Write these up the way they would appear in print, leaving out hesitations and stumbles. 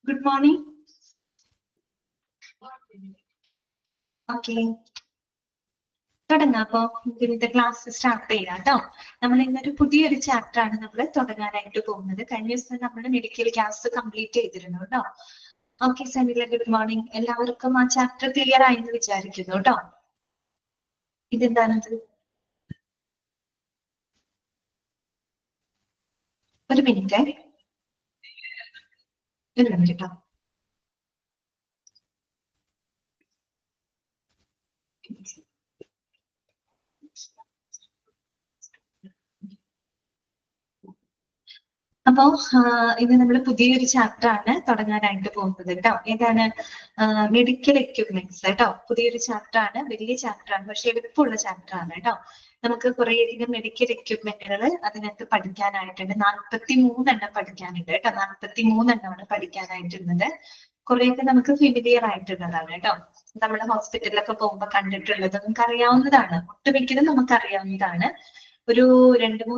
Good morning. Okay. തുടങ്ങാം. അപ്പൊ ഇന്നത്തെ ക്ലാസ് സ്റ്റാർട്ട് ചെയ്യാം കേട്ടോ. നമ്മൾ ഇന്നൊരു പുതിയൊരു ചാപ്റ്റർ ആണ് നമ്മൾ തുടങ്ങാനായിട്ട് പോകുന്നത്. കഴിഞ്ഞ ദിവസം നമ്മൾ മെഡിക്കൽ ക്ലാസ് കംപ്ലീറ്റ് ചെയ്തിരുന്നു കേട്ടോ. Okay Sanila, good morning. എല്ലാവർക്കും ആ ചാപ്റ്റർ ക്ലിയർ ആയി എന്ന് വിചാരിക്കുന്നു കേട്ടോ. ഇതെന്താണത്? ഒരു മിനിറ്റ് കേട്ടോ. അപ്പോ ഇത് നമ്മൾ പുതിയൊരു ചാപ്റ്റർ ആണ് തുടങ്ങാനായിട്ട് പോകുന്നത് കേട്ടോ. ഏതാണ്? മെഡിക്കൽ എക്യുപ്മെന്റ്സ് കേട്ടോ. പുതിയൊരു ചാപ്റ്റർ ആണ്, വലിയ ചാപ്റ്റർ ആണ്, പക്ഷെ എളുപ്പമുള്ള ചാപ്റ്റർ ആണ് കേട്ടോ. നമുക്ക് കുറേയധികം മെഡിക്കൽ എക്യുപ്മെന്റുകൾ അതിനകത്ത് പഠിക്കാനായിട്ടുണ്ട്. 43 പഠിക്കാനുണ്ട് കേട്ടോ. 43 പഠിക്കാനായിട്ടുള്ളത്. കുറെയൊക്കെ നമുക്ക് ഫെമിലിയർ ആയിട്ടുള്ളതാണ് കേട്ടോ. നമ്മൾ ഹോസ്പിറ്റലിലൊക്കെ പോകുമ്പോൾ കണ്ടിട്ടുള്ളത് നമുക്ക് അറിയാവുന്നതാണ്. ഒട്ടുമിക്കതും നമുക്ക് അറിയാവുന്നതാണ്. ഒരു 2-3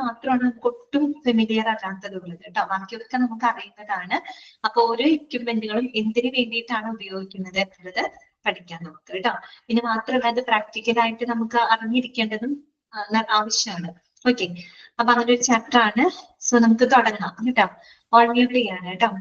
മാത്രമാണ് നമുക്ക് ഒട്ടും ഫെമിലിയർ അല്ലാത്തതുള്ളത് കേട്ടോ. ബാക്കിയൊക്കെ നമുക്ക് അറിയുന്നതാണ്. അപ്പൊ ഓരോ എക്യുപ്മെന്റുകളും എന്തിനു വേണ്ടിയിട്ടാണ് ഉപയോഗിക്കുന്നത് എന്നുള്ളത് പഠിക്കാൻ നമുക്ക് കേട്ടോ. പിന്നെ മാത്രമല്ല അത് പ്രാക്ടിക്കലായിട്ട് നമുക്ക് അറിഞ്ഞിരിക്കേണ്ടതും ആവശ്യമാണ്. ഓക്കെ, അപ്പൊ അങ്ങനെ ഒരു ചാപ്റ്റർ ആണ്. സോ നമുക്ക് തുടങ്ങാം കേട്ടോ. ഓൾ മ്യൂട്ട് ചെയ്യാണ് കേട്ടോ.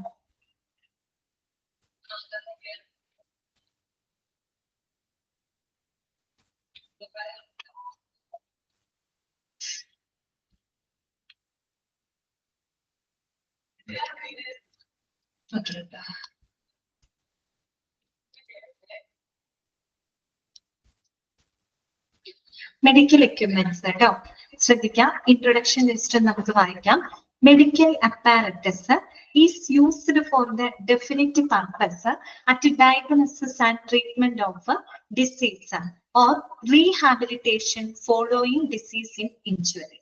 മെഡിക്കൽ എക്യുപ്മെന്റ്സ് കേട്ടോ. ശ്രദ്ധിക്കാം. ഇൻട്രൊഡക്ഷൻ ലിസ്റ്റ് നമുക്ക് വായിക്കാം. Medical apparatus is used for the definite purpose at diagnosis and treatment of disease or rehabilitation following disease in injury.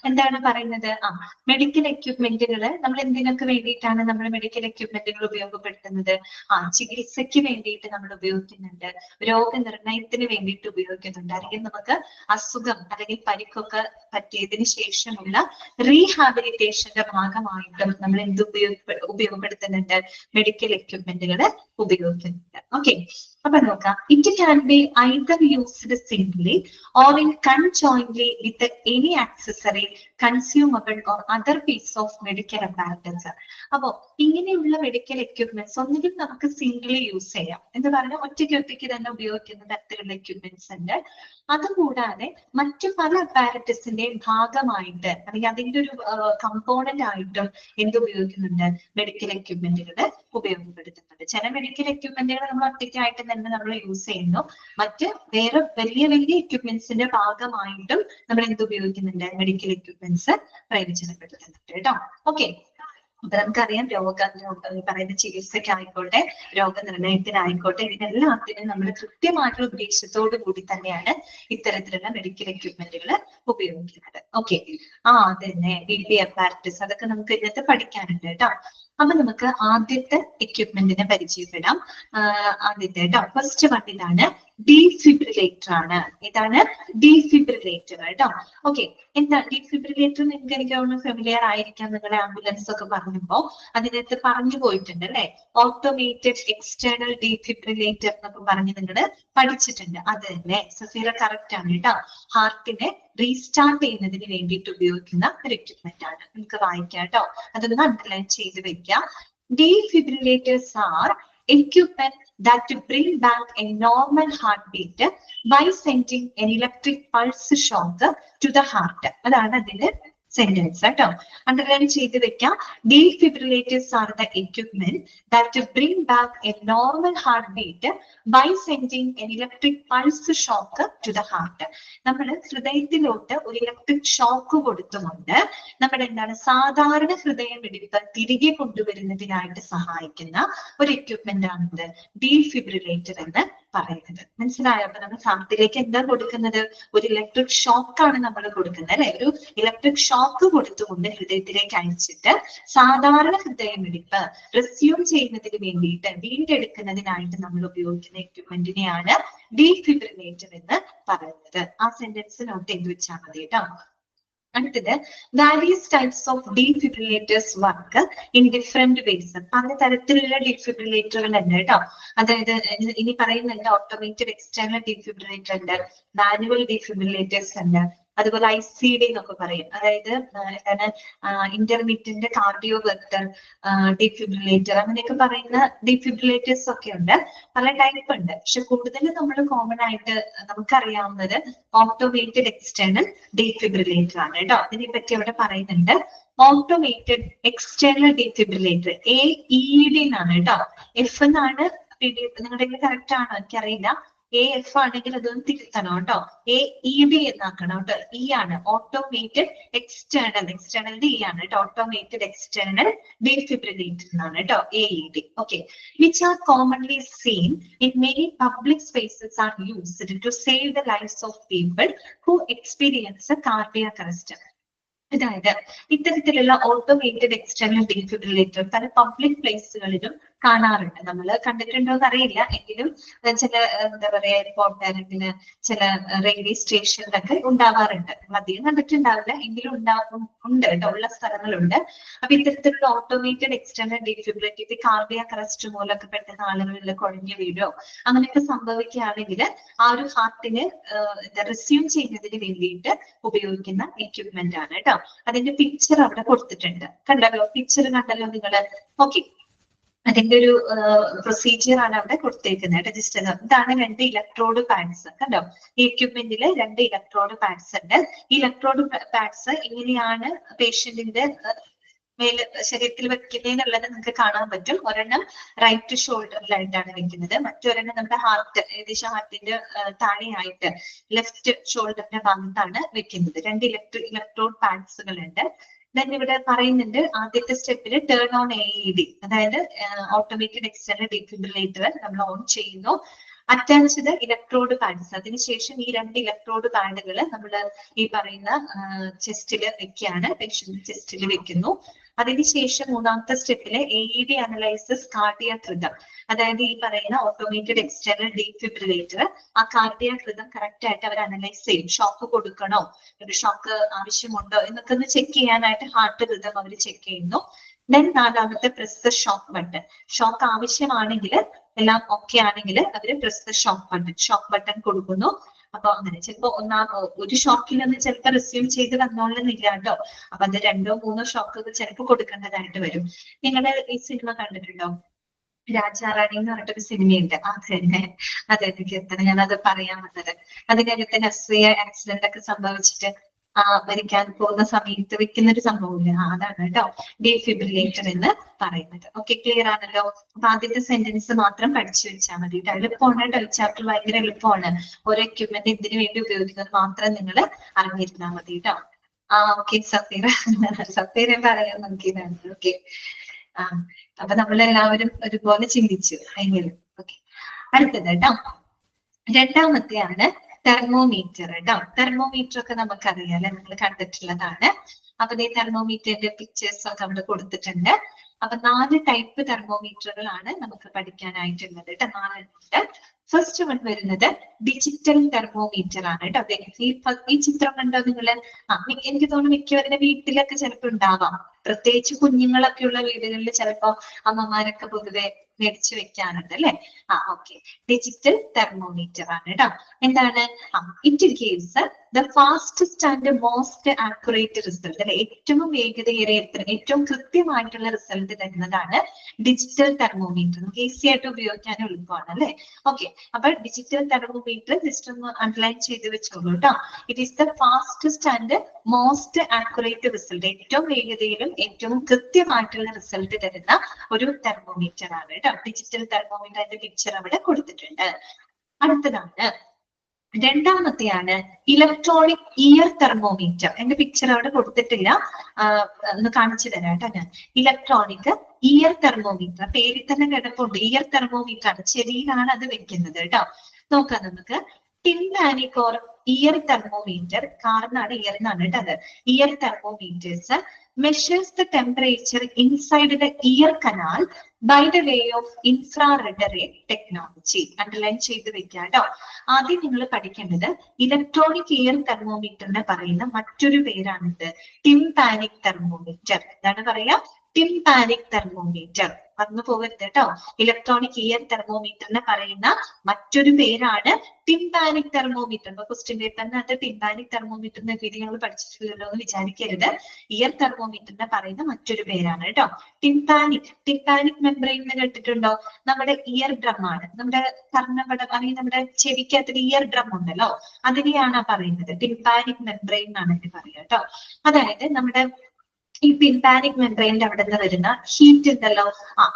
എന്താണ് പറയുന്നത്? മെഡിക്കൽ എക്യുപ്മെന്റുകൾ നമ്മൾ എന്തിനൊക്കെ വേണ്ടിയിട്ടാണ് നമ്മൾ മെഡിക്കൽ എക്യുപ്മെന്റുകൾ ഉപയോഗപ്പെടുത്തുന്നത്? ചികിത്സയ്ക്ക് വേണ്ടിയിട്ട് നമ്മൾ ഉപയോഗിക്കുന്നുണ്ട്, രോഗനിർണയത്തിന് വേണ്ടിയിട്ട് ഉപയോഗിക്കുന്നുണ്ട്, അല്ലെങ്കിൽ നമുക്ക് അസുഖം അല്ലെങ്കിൽ പരിക്കൊക്കെ പറ്റിയതിനു ശേഷമുള്ള റീഹാബിലിറ്റേഷന്റെ ഭാഗമായിട്ടും നമ്മൾ എന്ത് ഉപയോഗപ്പെടുത്തുന്നുണ്ട്? മെഡിക്കൽ എക്യുപ്മെന്റുകൾ ഉപയോഗിക്കുന്നുണ്ട്. ഓക്കെ, അപ്പൊ നോക്കാം. It can be either used simply or in conjointly with any accessory, consumable or other piece of medical apparatus. അപ്പോ ഇങ്ങനെയുള്ള മെഡിക്കൽ എക്യുപ്മെന്റ്സ് ഒന്നുകിൽ നമുക്ക് സിംഗിളി യൂസ് ചെയ്യാം എന്ന് പറഞ്ഞാൽ ഒറ്റയ്ക്ക് തന്നെ ഉപയോഗിക്കുന്ന തരത്തിലുള്ള എക്യുപ്മെന്റ്സ് ഉണ്ട്. അതുകൂടാതെ മറ്റു പല അപ്പാരറ്റസിന്റെയും ഭാഗമായിട്ട് അല്ലെങ്കിൽ അതിന്റെ ഒരു കമ്പോണന്റ് ആയിട്ടും എന്ത് ഉപയോഗിക്കുന്നുണ്ട്? മെഡിക്കൽ എക്യുപ്മെന്റുകൾ ഉപയോഗപ്പെടുത്തുന്നുണ്ട്. ചില മെഡിക്കൽ എക്യുപ്മെന്റുകൾ നമ്മൾ ഒറ്റയ്ക്കായിട്ട് തന്നെ നമ്മൾ യൂസ് ചെയ്യുന്നു. മറ്റ് വേറെ വലിയ എക്യുപ്മെന്റ്സിന്റെ ഭാഗമായിട്ടും നമ്മൾ എന്ത് ഉപയോഗിക്കുന്നുണ്ട്? മെഡിക്കൽ എക്യുപ്മെന്റ്സ് പ്രയോജനപ്പെടുത്തുന്നുണ്ട് കേട്ടോ. ഓക്കെ, അപ്പൊ നമുക്കറിയാം പറയുന്ന ചികിത്സയ്ക്കായിക്കോട്ടെ, രോഗനിർണയത്തിനായിക്കോട്ടെ, ഇതിനെല്ലാത്തിനും നമ്മൾ കൃത്യമായിട്ടുള്ള ഉദ്ദേശത്തോടു കൂടി തന്നെയാണ് ഇത്തരത്തിലുള്ള മെഡിക്കൽ എക്യുപ്മെന്റുകൾ ഉപയോഗിക്കുന്നത്. ഓക്കെ, അതന്നെ BP അപ്പാരറ്റസ് അതൊക്കെ നമുക്ക് ഇതിനകത്ത് പഠിക്കാനുണ്ട് കേട്ടോ. അപ്പൊ നമുക്ക് ആദ്യത്തെ എക്യുപ്മെന്റിനെ പരിചയപ്പെടാം. ആദ്യത്തെ കേട്ടോ, ഫസ്റ്റ് വൺ ഇതാണ്. ഡീഫിബ്രിലേറ്റർ ആണ്. ഇതാണ് ഡീഫിബ്രിലേറ്റർ കേട്ടോ. ഓക്കെ, എന്താ ഡീഫിബ്രിലേറ്റർ? നിങ്ങൾക്ക് എനിക്ക് ഫെമിലിയർ ആയിരിക്കാം. നിങ്ങളുടെ ആംബുലൻസ് ഒക്കെ പറഞ്ഞപ്പോ അതിനകത്ത് പറഞ്ഞു പോയിട്ടുണ്ട് അല്ലെ. ഓട്ടോമേറ്റഡ് എക്സ്റ്റേണൽ ഡീഫിബ്രിലേറ്റർ എന്നൊക്കെ പറഞ്ഞ് നിങ്ങൾ പഠിച്ചിട്ടുണ്ട്. അത് തന്നെ സഫീറ കറക്റ്റ് ആണ് കേട്ടോ. ഹാർട്ടിനെ റീസ്റ്റാർട്ട് ചെയ്യുന്നതിന് വേണ്ടിയിട്ട് ഉപയോഗിക്കുന്ന ഒരു എക്യുപ്മെന്റ് ആണ്. നമുക്ക് വായിക്കാം കേട്ടോ. അതൊന്ന് അണ്ടർലൈൻ ചെയ്ത് വെക്കാം. Defibrillators are equipment that bring back a normal heartbeat by sending an electric pulse shock to the heart. അതാണ് അതിന്റെ സെന്റൻസ് കേട്ടോ. അണ്ടർലൈൻ ചെയ്ത് വെക്കാം. Defibrillators are the equipment that bring back a normal heartbeat by sending an electric pulse shock to the heart. നമ്മൾ ഹൃദയത്തിലോട്ട് ഒരു electric shock കൊടുത്തുകൊണ്ട് നമ്മുടെ എന്താണ് സാധാരണ ഹൃദയമിടിപ്പ് തിരികെ കൊണ്ടുവരുന്നതിനായിട്ട് സഹായിക്കുന്ന ഒരു എക്യുപ്മെന്റ് ആണിത് ഡീഫിബ്രിലേറ്റർ എന്ന് പറയുന്നത്. മനസ്സിലായോ? അപ്പൊ നമ്മൾ ഹാർട്ടിലേക്ക് എന്താ കൊടുക്കുന്നത്? ഒരു ഇലക്ട്രിക് ഷോക്കാണ് നമ്മൾ കൊടുക്കുന്നത് അല്ലെ. ഒരു ഇലക്ട്രിക് ഷോക്ക് കൊടുത്തുകൊണ്ട് ഹൃദയത്തിലേക്ക് അയച്ചിട്ട് സാധാരണ ഹൃദയമിടിപ്പ് റെസ്യൂം ചെയ്യുന്നതിന് വേണ്ടിയിട്ട് വീണ്ടെടുക്കുന്നതിനായിട്ട് നമ്മൾ ഉപയോഗിക്കുന്ന ഡീഫിബ്രിലേറ്റർ എന്ന് പറയുന്നത്. ആ സെന്റൻസ് നോട്ട് ചെയ്ത് വെച്ചാൽ മതി കേട്ടോ. അടുത്തത് various types of defibrillators work in different ways. പല തരത്തിലുള്ള ഡിഫിബ്രിലേറ്ററുകൾ ഉണ്ട് കേട്ടോ. അതായത് ഇനി പറയുന്നുണ്ട് ഓട്ടോമേറ്റഡ് എക്സ്റ്റേണൽ ഡിഫിബ്രിലേറ്റർ ഉണ്ട്, മാനുവൽ ഡിഫിബ്രിലേറ്റേഴ്സ് ഉണ്ട്, അതുപോലെ ICD എന്നൊക്കെ പറയും. അതായത് എന്താണ് ഇന്റർമീഡിയന്റ് കാർഡിയോ വെർട്ടർ ഡിഫിബ്രിലേറ്റർ അങ്ങനെയൊക്കെ പറയുന്ന ഡിഫിബ്രിലേറ്റേഴ്സ് ഒക്കെ ഉണ്ട്. പല ടൈപ്പ് ഉണ്ട്. പക്ഷെ കൂടുതൽ നമ്മൾ കോമൺ ആയിട്ട് നമുക്കറിയാവുന്നത് ഓട്ടോമേറ്റഡ് എക്സ്റ്റേണൽ ഡിഫിബ്രിലേറ്റർ ആണ് കേട്ടോ. അതിനെപ്പറ്റി അവിടെ പറയുന്നുണ്ട്. ഓട്ടോമേറ്റഡ് എക്സ്റ്റേണൽ ഡിഫിബ്രിലേറ്റർ AED എന്നാണ് കേട്ടോ. എഫ് എന്നാണ് നിങ്ങളുടെ കറക്റ്റ് ആണോ എനിക്കറിയില്ല. AF ആണെങ്കിൽ അതൊന്ന് തിരുത്തണം കേട്ടോ. AED എന്നാക്കണം കേട്ടോ. E ആണ് ഓട്ടോമേറ്റഡ് എക്സ്റ്റേണൽ E ആണ് കേട്ടോ. ഓട്ടോമേറ്റഡ് എക്സ്റ്റേണൽ ഡിഫിബ്രിലേറ്റർ എന്നാണ് കേട്ടോ AED. Okay, which are commonly seen in many public spaces are used to save the lives of people who experience a cardiac arrest. അതായത് ഇത്തരത്തിലുള്ള automated external defibrillator പല public പ്ലേസുകളിലും കാണാറുണ്ട്. നമ്മൾ കണ്ടിട്ടുണ്ടോ എന്ന് അറിയില്ല, എങ്കിലും ചില എന്താ പറയാ എയർപോർട്ട് അല്ലെങ്കിൽ ചില റെയിൽവേ സ്റ്റേഷനിലൊക്കെ ഉണ്ടാവാറുണ്ട്. അധികം കണ്ടിട്ടുണ്ടാവില്ല, എങ്കിലും ഉണ്ട് കേട്ടോ, ഉള്ള സ്ഥലങ്ങളുണ്ട്. അപ്പൊ ഇത്തരത്തിലുള്ള automated external defibrillator cardiac arrest മൂലമൊക്കെ പെട്ടെന്ന് ആളുകളിൽ കുഴഞ്ഞു വീഴോ അങ്ങനെയൊക്കെ സംഭവിക്കുകയാണെങ്കിൽ ആ ഒരു ഹാർട്ടിന് റിസ്യൂം ചെയ്യുന്നതിന് വേണ്ടിയിട്ട് ഉപയോഗിക്കുന്ന എക്യുപ്മെന്റ് ആണ് കേട്ടോ. അതിന്റെ പിക്ചർ അവിടെ കൊടുത്തിട്ടുണ്ട്, കണ്ടല്ലോ, പിക്ചർ കണ്ടല്ലോ നിങ്ങള്. ഓക്കെ, അതിന്റെ ഒരു പ്രൊസീജിയർ ആണ് അവിടെ കൊടുത്തേക്കുന്നത്. രജിസ്റ്റർ ഇതാണ് 2 ഇലക്ട്രോഡ് പാഡ്സ്, കണ്ടോ. ഈ എക്യുപ്മെന്റിൽ 2 ഇലക്ട്രോഡ് പാഡ്സ് ഉണ്ട്. ഈ ഇലക്ട്രോഡ് പാഡ്സ് എങ്ങനെയാണ് പേഷ്യന്റിന്റെ ശരീരത്തിൽ വെക്കുന്നതെന്നുള്ളത് നിങ്ങൾക്ക് കാണാൻ പറ്റും. ഒരെണ്ണം റൈറ്റ് ഷോൾഡറിലായിട്ടാണ് വെക്കുന്നത്, മറ്റൊരെണ്ണം നമ്മുടെ ഹാർട്ട് ഏകദേശം ഹാർട്ടിന്റെ താഴെയായിട്ട് ലെഫ്റ്റ് ഷോൾഡറിന്റെ ഭാഗത്താണ് വെക്കുന്നത്. 2 ഇലക്ട്രോഡ് പാഡ്സുകൾ ഉണ്ട്. ദെൻ ഇവിടെ പറയുന്നുണ്ട് ആദ്യത്തെ സ്റ്റെപ്പിൽ ടേൺ ഓൺ AED, അതായത് ഓട്ടോമേറ്റഡ് എക്സ്റ്റേണൽ ഡിഫിബ്രിലേറ്റർ നമ്മൾ ഓൺ ചെയ്യുന്നു. അറ്റാച്ച്ഡ് ഇലക്ട്രോഡ് പാഡ്സ്, അതിനുശേഷം ഈ 2 ഇലക്ട്രോഡ് പാഡുകൾ നമ്മൾ ഈ പറയുന്ന ചെസ്റ്റിൽ വെക്കുകയാണ്, പേഷ്യന്റ് ചെസ്റ്റിൽ വെക്കുന്നു. അതിനുശേഷം 3ാമത്തെ സ്റ്റെപ്പില് AED അനലൈസിസ് കാർഡിയാക് റിതം, അതായത് ഈ പറയുന്ന ഓട്ടോമേറ്റഡ് എക്സ്റ്റേണൽ ഡിഫിബ്രിലേറ്റർ ആ കാർഡിയാക് റിതം കറക്റ്റ് ആയിട്ട് അവർ അനലൈസ് ചെയ്യും. ഷോക്ക് കൊടുക്കണോ, ഒരു ഷോക്ക് ആവശ്യമുണ്ടോ എന്നൊക്കെ ഒന്ന് ചെക്ക് ചെയ്യാനായിട്ട് ഹാർട്ട് റിതം അവർ ചെക്ക് ചെയ്യുന്നു. ദെൻ 4ാമത്തെ press the shock button, shock ആവശ്യമാണെങ്കിൽ എല്ലാം ഓക്കെ ആണെങ്കിൽ അവര് പ്രസ് ദ ഷോക്ക് ബട്ടൺ കൊടുക്കുന്നു. അപ്പൊ അങ്ങനെ ചിലപ്പോ ഒരു ഷോക്കിലൊന്ന് ചിലപ്പോൾ റിസ്യൂം ചെയ്ത് വന്നോളുന്നില്ല കേട്ടോ. അപ്പൊ അത് 2ഓ 3ഓ ഷോക്കൊക്കെ ചിലപ്പോൾ കൊടുക്കേണ്ടതായിട്ട് വരും. നിങ്ങള് ഈ സിനിമ കണ്ടിട്ടുണ്ടോ? രാജാറാണി എന്ന് പറഞ്ഞിട്ടൊരു സിനിമയുണ്ട്. അതെ എനിക്ക് എത്ര ഞാനത് പറയാൻ വന്നത്. അതിനകത്ത് നസ്രിയ ആക്സിഡന്റ് ഒക്കെ സംഭവിച്ചിട്ട് മരിക്കാൻ പോകുന്ന സമയത്ത് വെക്കുന്ന ഒരു സംഭവമില്ല, അതാണ് കേട്ടോ ഡിഫിബ്രിലേറ്റർ എന്ന് പറയുന്നത്. ഓക്കെ, ക്ലിയർ ആണല്ലോ. അപ്പൊ ആദ്യത്തെ സെന്റൻസ് മാത്രം പഠിച്ചു വെച്ചാൽ മതി. എളുപ്പമാണ് കേട്ടോ, ചാപ്റ്റർ ഭയങ്കര എളുപ്പമാണ്. ഓരോ എക്യുപ്മെന്റ് എന്തിനു വേണ്ടി ഉപയോഗിക്കുന്നത് മാത്രം നിങ്ങൾ അറിഞ്ഞിരുന്നാൽ മതി കേട്ടോ. ഓക്കെ, സഫീറ പറയാൻ നോക്കിയതാണ്. ഓക്കെ, അപ്പൊ നമ്മളെല്ലാവരും ഒരുപോലെ ചിന്തിച്ചു എങ്കിലും. ഓക്കെ, അടുത്തത് കേട്ടോ 2ാമത്തെയാണ് തെർമോമീറ്റർ കേട്ടോ. തെർമോമീറ്റർ ഒക്കെ നമുക്കറിയാം അല്ലെ, നിങ്ങൾ കണ്ടിട്ടുള്ളതാണ്. അപ്പൊ ഈ തെർമോമീറ്ററിന്റെ പിക്ചേഴ്സ് ഒക്കെ അവിടെ കൊടുത്തിട്ടുണ്ട്. അപ്പൊ 4 ടൈപ്പ് തെർമോമീറ്ററുകളാണ് നമുക്ക് പഠിക്കാനായിട്ടുള്ളത് കേട്ടോ. 4 ഉണ്ട്. ഫസ്റ്റ് വൺ വരുന്നത് ഡിജിറ്റൽ തെർമോമീറ്റർ ആണ് കേട്ടോ. ഈ ചിത്രം കണ്ടോ നിങ്ങള്? എനിക്ക് തോന്നുന്നു മിക്കവരുടെ വീട്ടിലൊക്കെ ചിലപ്പോൾ ഉണ്ടാവാം, പ്രത്യേകിച്ച് കുഞ്ഞുങ്ങളൊക്കെ ഉള്ള വീടുകളിൽ ചിലപ്പോ അമ്മമാരൊക്കെ പൊതുവെ മേടിച്ചു വെക്കാറുണ്ട് അല്ലെ. ഓക്കെ, ഡിജിറ്റൽ തെർമോമീറ്റർ ആണ് കേട്ടോ. എന്താണ്? It gives the fastest and most accurate result അല്ലെ. ഏറ്റവും വേഗതയേറിയ ഏറ്റവും കൃത്യമായിട്ടുള്ള റിസൾട്ട് തരുന്നതാണ് ഡിജിറ്റൽ തെർമോമീറ്റർ. നമുക്ക് ഈസി ആയിട്ട് ഉപയോഗിക്കാൻ എളുപ്പമാണ് അല്ലെ. ഓക്കെ, അപ്പൊ ഡിജിറ്റൽ തെർമോമീറ്റർ ജസ്റ്റ് ഒന്ന് അണ്ടർലൈൻ ചെയ്ത് വെച്ചോളൂ കേട്ടോ. It is the fastest and most accurate result, ഏറ്റവും വേഗതയിലും ഏറ്റവും കൃത്യമായിട്ടുള്ള റിസൾട്ട് തരുന്ന ഒരു തെർമോമീറ്റർ ആണ് കേട്ടോ. ഡിജിറ്റൽ തെർമോമീറ്ററിന്റെ പിക്ചർ അവിടെ കൊടുത്തിട്ടുണ്ട്. അടുത്തതാണ് 2ാമത്തെയാണ് ഇലക്ട്രോണിക് ഇയർ തെർമോമീറ്റർ. എന്റെ പിക്ചർ അവിടെ കൊടുത്തിട്ടില്ല, ഒന്ന് കാണിച്ചു തരാം കേട്ടോ ഞാൻ. ഇലക്ട്രോണിക് ഇയർ തെർമോമീറ്റർ, പേരിൽ തന്നെ കിടപ്പുണ്ട്. ഇയർ തെർമോമീറ്റർ ആണ്, ചെവിയിലാണ് അത് വെക്കുന്നത് കേട്ടോ. നോക്കാം നമുക്ക്. ടിംപാനിക് ഓർ ഇയർ തെർമോമീറ്റർ, കാർന്നാണ് ഇയർ എന്നാണ് കേട്ടോ അത്. Ear thermometers measures the temperature inside the ear canal by the way of infrared ray technology. Underline ചെയ്ത് വെക്കുക കേട്ടോ. ആദ്യം നിങ്ങൾ പഠിക്കേണ്ടത് ഇലക്ട്രോണിക് ഇയർ തെർമോമീറ്ററിനെ പറയുന്ന മറ്റൊരു പേരാണിത് ടിംപാനിക് തെർമോമീറ്റർ. എന്താണ് പറയാ? Tympanic thermometer. മറന്നു പോകരുത് കേട്ടോ. ഇലക്ട്രോണിക് ഇയർ തെർമോമീറ്ററിനെ പറയുന്ന മറ്റൊരു പേരാണ് ടിംപാനിക് തെർമോമീറ്റർ. ക്വസ്റ്റ്യൻ പേപ്പറിന് അത് ടിംപാനിക് തെർമോമീറ്ററിനെ പറ്റി ഞങ്ങൾ പഠിച്ചിട്ടില്ലല്ലോ എന്ന് വിചാരിക്കരുത്. ഇയർ തെർമോമീറ്ററിനെ പറയുന്ന മറ്റൊരു പേരാണ് കേട്ടോ ടിംപാനിക് മെംബ്രെയിൻ എന്ന് കേട്ടിട്ടുണ്ടോ? നമ്മുടെ ഇയർ ഡ്രം ആണ്. നമ്മുടെ കർണപടം അല്ലെങ്കിൽ നമ്മുടെ ചെവിക്കകത്തൊരു ഇയർ ഡ്രം ഉണ്ടല്ലോ, അതിനെയാണ് പറയുന്നത്. ടിംപാനിക് മെംബ്രെയിൻ എന്നാണ് ഇതിന് പറയുക കേട്ടോ. അതായത് നമ്മുടെ ഈ ടിംപാനിക് മെംബ്രെയിനിൽ അവിടെ നിന്ന് വരുന്ന ഹീറ്റ് ഉണ്ടല്ലോ,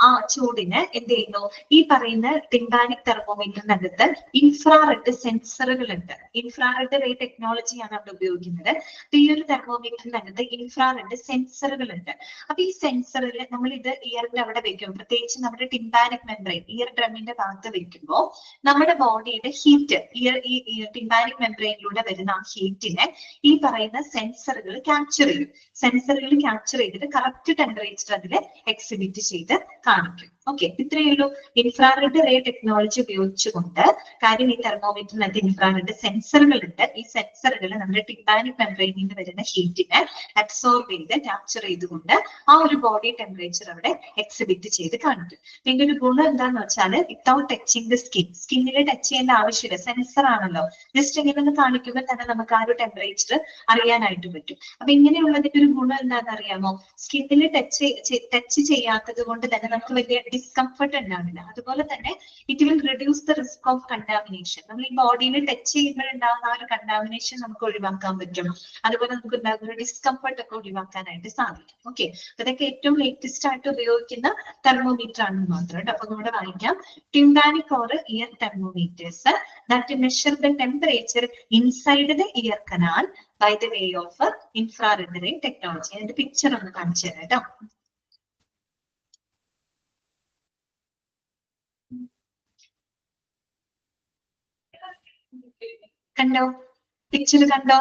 ആ ചൂടിന് എന്ത് ചെയ്യുന്നു? ഈ പറയുന്ന ടിംപാനിക് തെർമോമീറ്ററിനകത്ത് ഇൻഫ്രാറെഡ് സെൻസറുകൾ ഉണ്ട്. ഇൻഫ്രാറെഡ് റേ ടെക്നോളജിയാണ് അവിടെ ഉപയോഗിക്കുന്നത്. ഈ ഒരു തെർമോമീറ്ററിനകത്ത് ഇൻഫ്രാറെഡ് സെൻസറുകൾ ഉണ്ട്. അപ്പൊ ഈ സെൻസറിൽ നമ്മൾ ഇത് ഇയറിന്റെ അവിടെ വെക്കും, പ്രത്യേകിച്ച് നമ്മുടെ ടിംപാനിക് മെംബ്രെയിൻ ഇയർ ഡ്രമ്മിന്റെ ഭാഗത്ത് വെക്കുമ്പോൾ നമ്മുടെ ബോഡിയുടെ ഹീറ്റ് ഈ ടിംപാനിക് മെംബ്രെയിനിലൂടെ വരുന്ന ആ ഹീറ്റിനെ ഈ പറയുന്ന സെൻസറുകൾ ക്യാപ്ചർ ചെയ്യും. സെൻസറുകൾ ക്യാപ്ചർ ചെയ്തിട്ട് കറക്റ്റ് ടെമ്പറേച്ചർ അതിൽ എക്സിബിറ്റ് ചെയ്ത് കാണിക്കും. ഓക്കെ, ഇത്രയേ ഉള്ളൂ. ഇൻഫ്രാറെഡ് റേ ടെക്നോളജി ഉപയോഗിച്ചുകൊണ്ട്, കാര്യം ഈ തെർമോമീറ്ററിനകത്ത് ഇൻഫ്രാറെഡ് സെൻസറുകൾ ഉണ്ട്. ഈ സെൻസറുകൾ നമ്മുടെ ടിംപാനിക് മെംബ്രെയിനിൽ നിന്ന് വരുന്ന ഹീറ്റിനെ അബ്സോർബ് ചെയ്ത് ക്യാപ്ചർ ചെയ്തുകൊണ്ട് ആ ഒരു ബോഡി ടെമ്പറേച്ചർ അവിടെ എക്സിബിറ്റ് ചെയ്ത് കാണിക്കും. ഇതിന്റെ ഒരു ഗുണം എന്താന്ന് വെച്ചാൽ വിത്തൗട്ട് ടച്ചിങ് ദ സ്കിന്നിൽ ടച്ച് ചെയ്യേണ്ട ആവശ്യമില്ല. സെൻസർ ആണല്ലോ, ജസ്റ്റ് ഇങ്ങനെ ഒന്ന് കാണിക്കുമ്പോൾ തന്നെ നമുക്ക് ആ ഒരു ടെമ്പറേച്ചർ അറിയാനായിട്ട് പറ്റും. അപ്പൊ ഇങ്ങനെയുള്ളതിന്റെ ഒരു ഗുണം എന്താണെന്ന് അറിയാമോ? സ്കിന്നിൽ ടച്ച് ചെയ്യാത്തത് കൊണ്ട് തന്നെ നമുക്ക് വലിയ ഡിസ്കംഫർട്ട് ഉണ്ടാവില്ല. അതുപോലെ തന്നെ it will reduce the risk of contamination. നമ്മൾ ഈ ബോഡിയിൽ ടച്ച് ചെയ്യുമ്പോൾ ഉണ്ടാകുന്ന ആ ഒരു കണ്ടാമിനേഷൻ നമുക്ക് ഒഴിവാക്കാൻ പറ്റും. അതുപോലെ നമുക്ക് ഉണ്ടാകുന്ന ഒരു ഡിസ്കംഫർട്ട് ഒക്കെ ഒഴിവാക്കാനായിട്ട് സാധിക്കും. ഓക്കെ, അതൊക്കെ ഏറ്റവും ലേറ്റസ്റ്റ് ആയിട്ട് ഉപയോഗിക്കുന്ന തെർമോമീറ്റർ ആണെന്ന് മാത്രം കേട്ടോ. അപ്പൊ നമ്മുടെ വായിക്കാം, tympanic or year thermometers that measure the temperature inside the year canal by the way of infrared ray technology. അതിന്റെ പിക്ചർ ഒന്ന് കാണിച്ചു തരാം കേട്ടോ. കണ്ടോ? പിക്ചർ കണ്ടോ?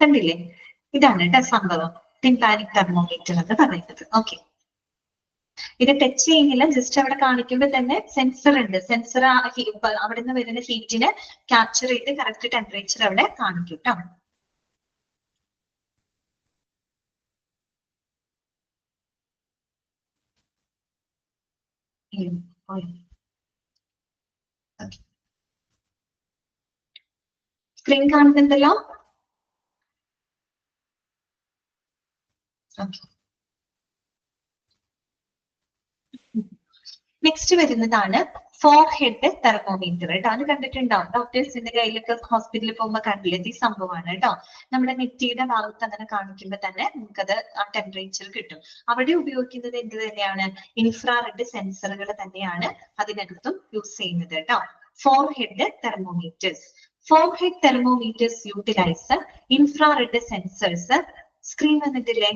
കണ്ടില്ലേ? ഇതാണ് കേട്ടോ സംഭവം ടിംപാനിക് തെർമോമീറ്റർ എന്ന് പറയുന്നത്. ഓക്കെ, ഇത് ടച്ച് ചെയ്യുന്നില്ല, ജസ്റ്റ് അവിടെ കാണിക്കുമ്പോൾ തന്നെ സെൻസർ ഉണ്ട്. സെൻസർ അവിടെ നിന്ന് വരുന്ന ഹീറ്റിനെ ക്യാപ്ചർ ചെയ്ത് കറക്റ്റ് ടെമ്പറേച്ചർ അവിടെ കാണിക്കും കേട്ടോ. സ്ക്രീൻ കാണുന്നുണ്ടല്ലോ? ഓക്കെ, നെക്സ്റ്റ് വരുന്നതാണ് ഫോർഹെഡ് തെർമോമീറ്റർ കേട്ടോ. അത് കണ്ടിട്ടുണ്ടാവും, ഡോക്ടേഴ്സിന്റെ കയ്യിലൊക്കെ ഹോസ്പിറ്റലിൽ പോകുമ്പോൾ കണ്ടില്ലേ? ഈ സംഭവമാണ് കേട്ടോ. നമ്മുടെ നെറ്റിയുടെ ഭാഗത്ത് അങ്ങനെ കാണിക്കുമ്പോൾ തന്നെ നമുക്കത് ആ ടെമ്പറേച്ചർ കിട്ടും. അവിടെ ഉപയോഗിക്കുന്നത് എന്ത് തന്നെയാണ്? ഇൻഫ്രാറെഡ് സെൻസറുകൾ തന്നെയാണ് അതിനകത്തും യൂസ് ചെയ്യുന്നത് കേട്ടോ. Forehead thermometers. Forehead thermometers utilise infrared sensors. Screen വന്നിട്ടില്ലേ?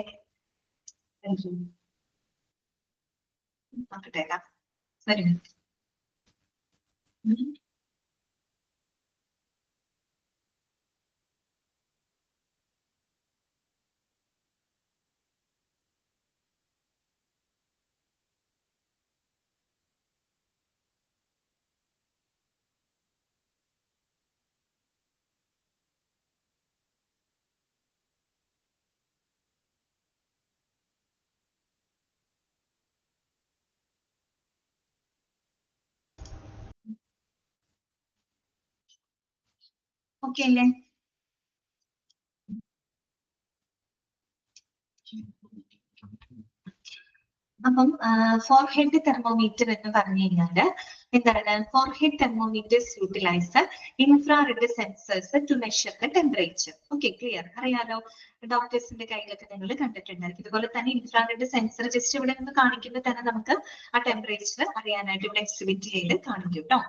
നോക്കട്ടെ, ഒരു മിനിറ്റ്. ഓക്കെ അല്ലേ? അപ്പം ഫോർഹെഡ് തെർമോമീറ്റർ എന്ന് പറഞ്ഞു കഴിഞ്ഞാല് എന്താണ്? Forehead thermometers utilise infrared sensors to measure the temperature. Okay, clear? അറിയാലോ, ഡോക്ടേഴ്സിന്റെ കയ്യിലൊക്കെ നിങ്ങൾ കണ്ടിട്ടുണ്ടായിരിക്കും. ഇതുപോലെ തന്നെ ഇൻഫ്രാറെഡ് സെൻസർ ജസ്റ്റ് ഇവിടെ നിന്ന് കാണിക്കുമ്പോൾ തന്നെ നമുക്ക് ആ ടെമ്പറേച്ചർ അറിയാനായിട്ട് ഇവിടെ എക്സിബിറ്റ് ചെയ്ത് കാണിക്കും കേട്ടോ.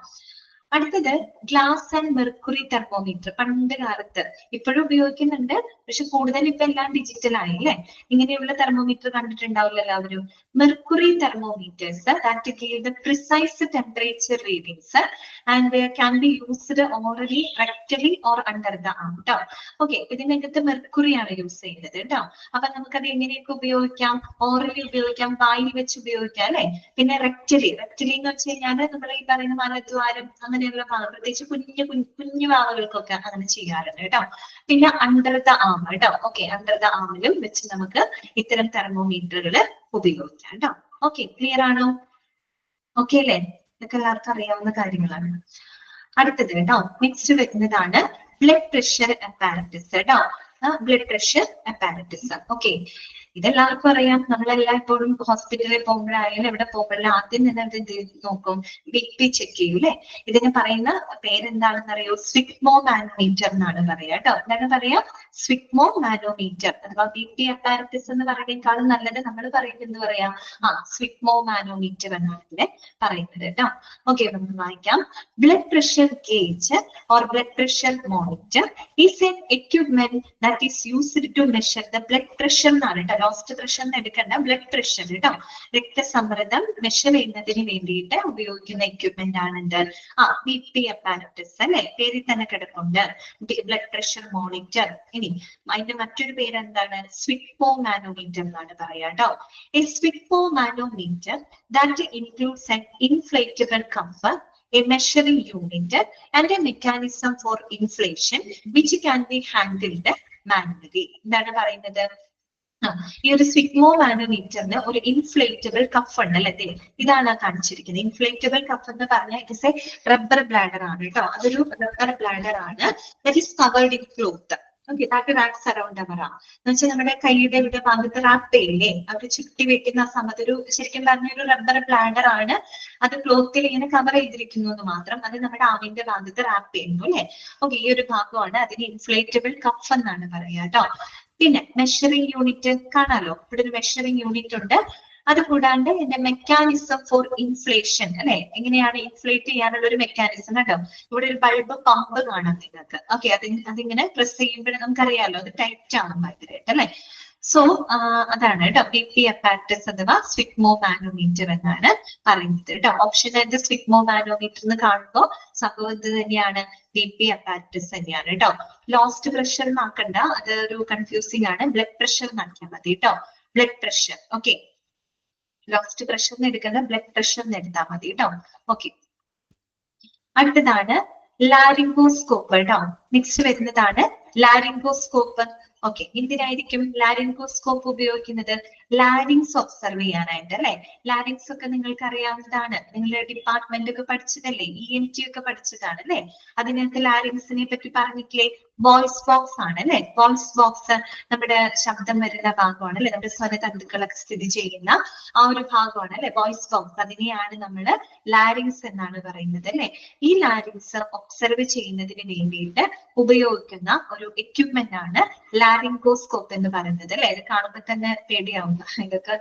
അടുത്തത് ഗ്ലാസ് ആൻഡ് മെർക്കുറി തെർമോമീറ്റർ. പണ്ട് കാലത്ത് ഇപ്പോഴും ഉപയോഗിക്കുന്നുണ്ട്, പക്ഷെ കൂടുതൽ ഇപ്പൊ എല്ലാം ഡിജിറ്റൽ ആയി അല്ലെ. ഇങ്ങനെയുള്ള തെർമോമീറ്റർ കണ്ടിട്ടുണ്ടാവില്ല എല്ലാവരും. Mercury thermometers that give the precise temperature readings and can be used orally, rectally or under the arm ട്ടോ. ഓക്കെ, ഇതിനകത്ത് മെർക്കുറി ആണ് യൂസ് ചെയ്യുന്നത് കേട്ടോ. അപ്പൊ നമുക്കത് എങ്ങനെയൊക്കെ ഉപയോഗിക്കാം? ഓറലി ഉപയോഗിക്കാം, വായിൽ വെച്ച് ഉപയോഗിക്കാം അല്ലെ. പിന്നെ റെക്ടലി എന്ന് വെച്ച് കഴിഞ്ഞാൽ നമ്മൾ ഈ പറയുന്ന മലദ്വാരം അങ്ങനെയുള്ള ഭാഗം, പ്രത്യേകിച്ച് കുഞ്ഞു ഭാഗങ്ങൾക്കൊക്കെ അങ്ങനെ ചെയ്യാറുണ്ട് കേട്ടോ. പിന്നെ അണ്ടർ ദ ആം കേട്ടോ. ഓക്കെ, അണ്ടർ ദ ആമിലും വെച്ച് നമുക്ക് ഇത്തരം തെർമോമീറ്ററുകൾ ഉപയോഗിക്കാം കേട്ടോ. ഓക്കെ, ക്ലിയർ ആണോ? ഓക്കെ അല്ലേ? ഇതൊക്കെ എല്ലാവർക്കും അറിയാവുന്ന കാര്യങ്ങളാണ്. അടുത്തത് കേട്ടോ, നെക്സ്റ്റ് വരുന്നതാണ് ബ്ലഡ് പ്രഷർ അപ്പാരറ്റസ് കേട്ടോ. Blood pressure apparatus. ഓക്കെ, ഇതെല്ലാവർക്കും അറിയാം. നമ്മളെല്ലാം എപ്പോഴും ഹോസ്പിറ്റലിൽ പോകുമ്പോഴായാലും എവിടെ പോകുമ്പോഴും ആദ്യം തന്നെ എന്ത് നോക്കും? BP ചെക്ക് ചെയ്യും അല്ലെ. ഇതിന് പറയുന്ന പേരെന്താണെന്ന് അറിയോ? സ്വിഗ്മോ മാനോമീറ്റർ എന്നാണ് പറയാ കേട്ടോ. എന്താണ് പറയാ? സ്വിഗ്മോ മാനോമീറ്റർ. അഥവാ BP അപ്പാരറ്റസ് എന്ന് പറയുന്നതിനേക്കാളും നല്ലത് നമ്മൾ പറയുന്നത് എന്ത് പറയാ? സ്വിഗ്മോ മാനോമീറ്റർ എന്നാണ് ഇതിനെ പറയുന്നത് കേട്ടോ. ഓക്കെ, നമുക്ക് വായിക്കാം. Blood pressure gauge or blood pressure monitor is an equipment that is used to measure the blood pressure എന്നാണ് കേട്ടോ. ലോസ്റ്റ് പ്രഷർ എന്ന് എടുക്കേണ്ട, ബ്ലഡ് പ്രഷർ കേട്ടോ. രക്തസമ്മർദ്ദം മെഷർ ചെയ്യുന്നതിന് വേണ്ടിയിട്ട് ഉപയോഗിക്കുന്ന എക്യുപ്മെന്റ് ആണ് എന്ത്? BP അപ്പാരറ്റസ് അല്ലെ. പേരിൽ തന്നെ കിടപ്പുണ്ട്, ബ്ലഡ് പ്രഷർ മോണിറ്റർ. ഇനി അതിന്റെ മറ്റൊരു പേര് എന്താണ്? സ്വിഗ്മോ മാനോമീറ്റർ എന്നാണ് പറയാ കേട്ടോ. A sphygmomanometer that includes an inflatable cuff, a measuring unit and a mechanism for inflation which can be handled manually. എന്താണ് പറയുന്നത്? ഈ ഒരു സ്വിഗ്മോ മാനോമീറ്ററിന് ഒരു ഇൻഫ്ലേറ്റബിൾ കഫ് ഉണ്ട് അല്ലെ. ഇതാണ് കാണിച്ചിരിക്കുന്നത്. ഇൻഫ്ലേറ്റബിൾ കഫ് എന്ന് പറഞ്ഞാൽ it is a rubber bladder ആണ് കേട്ടോ. അതൊരു റബ്ബർ ബ്ലാഡർ ആണ്. That is covered in cloth. Okay, that wraps around our arm. എന്ന് വെച്ചാൽ നമ്മുടെ കൈയുടെ ഇവിടെ ഭാഗത്ത് റാപ്പ് ചെയ്യില്ലേ, അവർ ചുറ്റി വെക്കുന്ന സമയത്ത് ഒരു ശരിക്കും പറഞ്ഞ ഒരു റബ്ബർ ബ്ലാഡർ ആണ്. അത് ക്ലോത്തിൽ ഇങ്ങനെ കവർ ചെയ്തിരിക്കുന്നു എന്ന് മാത്രം. അത് നമ്മുടെ ആമിന്റെ ഭാഗത്ത് റാപ്പ് ചെയ്യുന്നു അല്ലെ. ഓക്കെ, ഈ ഒരു ഭാഗമാണ് അതിന് ഇൻഫ്ലേറ്റബിൾ കഫ് എന്നാണ് പറയാ കേട്ടോ. പിന്നെ മെഷറിംഗ് യൂണിറ്റ് കാണാലോ, ഇവിടെ ഒരു മെഷറിംഗ് യൂണിറ്റ് ഉണ്ട്. അത് കൂടാണ്ട് എന്റെ മെക്കാനിസം ഫോർ ഇൻഫ്ലേഷൻ അല്ലെ. എങ്ങനെയാണ് ഇൻഫ്ലേറ്റ് ചെയ്യാനുള്ള ഒരു മെക്കാനിസം കേട്ടോ. ഇവിടെ ഒരു ബൾബ് പമ്പ് കാണാം നിങ്ങൾക്ക്. ഓക്കെ, അതിങ്ങനെ പ്രസ് ചെയ്യുമ്പോഴേ നമുക്കറിയാലോ അത് ടൈറ്റ് ആണ് ഭയങ്കരമായിട്ട് അല്ലെ. സോ അതാണ് കേട്ടോ BP അപ്പാരറ്റസ് അഥവാ സ്വിഗ്മോ മാനോമീറ്റർ എന്നാണ് പറയുന്നത് കേട്ടോ. ഓപ്ഷൻ ആയിട്ട് സ്വിഗ്മോ മാനോമീറ്റർ എന്ന് കാണുമ്പോൾ സംഭവം ഇത് തന്നെയാണ്, BP അപ്പാരറ്റസ് തന്നെയാണ് കേട്ടോ. ലോസ്റ്റ് പ്രഷർ ആക്കണ്ട, അത് ഒരു കൺഫ്യൂസിംഗ് ആണ്. ബ്ലഡ് പ്രഷർ എന്നാക്കിയാൽ മതി കേട്ടോ. Blood pressure. Okay, lost pressure എന്ന് എടുക്കുന്ന ബ്ലഡ് പ്രഷർ എന്ന് എടുത്താൽ മതി കേട്ടോ. ഓക്കെ, അടുത്തതാണ് ലാരിംഗോസ്കോപ്പ് കേട്ടോ. നെക്സ്റ്റ് വരുന്നതാണ് ലാരിംഗോസ്കോപ്പ്. ഓക്കെ, എന്തിനായിരിക്കും ലാരിംഗോസ്കോപ്പ് ഉപയോഗിക്കുന്നത്? ലാരിങ്സ് ഒബ്സർവ് ചെയ്യാനായിട്ട് അല്ലെ. ലാരിങ്സ് ഒക്കെ നിങ്ങൾക്ക് അറിയാവുന്നതാണ്, നിങ്ങളുടെ ഡിപ്പാർട്ട്മെന്റ് ഒക്കെ പഠിച്ചതല്ലേ, ENT ഒക്കെ പഠിച്ചതാണ് അല്ലെ. അതിനകത്ത് ലാരിങ്സിനെ പറ്റി പറഞ്ഞിട്ടില്ലേ? വോയിസ് ബോക്സ് ആണ് അല്ലെ. വോയിസ് ബോക്സ് നമ്മുടെ ശബ്ദം വരുന്ന ഭാഗമാണ് അല്ലെ, നമ്മുടെ സ്വരതന്തുക്കളൊക്കെ സ്ഥിതി ചെയ്യുന്ന ആ ഒരു ഭാഗമാണ് അല്ലെ വോയിസ് ബോക്സ്. അതിനെയാണ് നമ്മൾ ലാരിങ്സ് എന്നാണ് പറയുന്നത് അല്ലെ. ഈ ലാരിങ്സ് ഒബ്സർവ് ചെയ്യുന്നതിന് വേണ്ടിയിട്ട് ഉപയോഗിക്കുന്ന ഒരു എക്യുപ്മെന്റ് ആണ് ലാരിംഗോസ്കോപ്പ് എന്ന് പറയുന്നത് അല്ലെ. ഇത് കാണുമ്പോൾ തന്നെ പേടിയാവും, ഇതൊക്കെ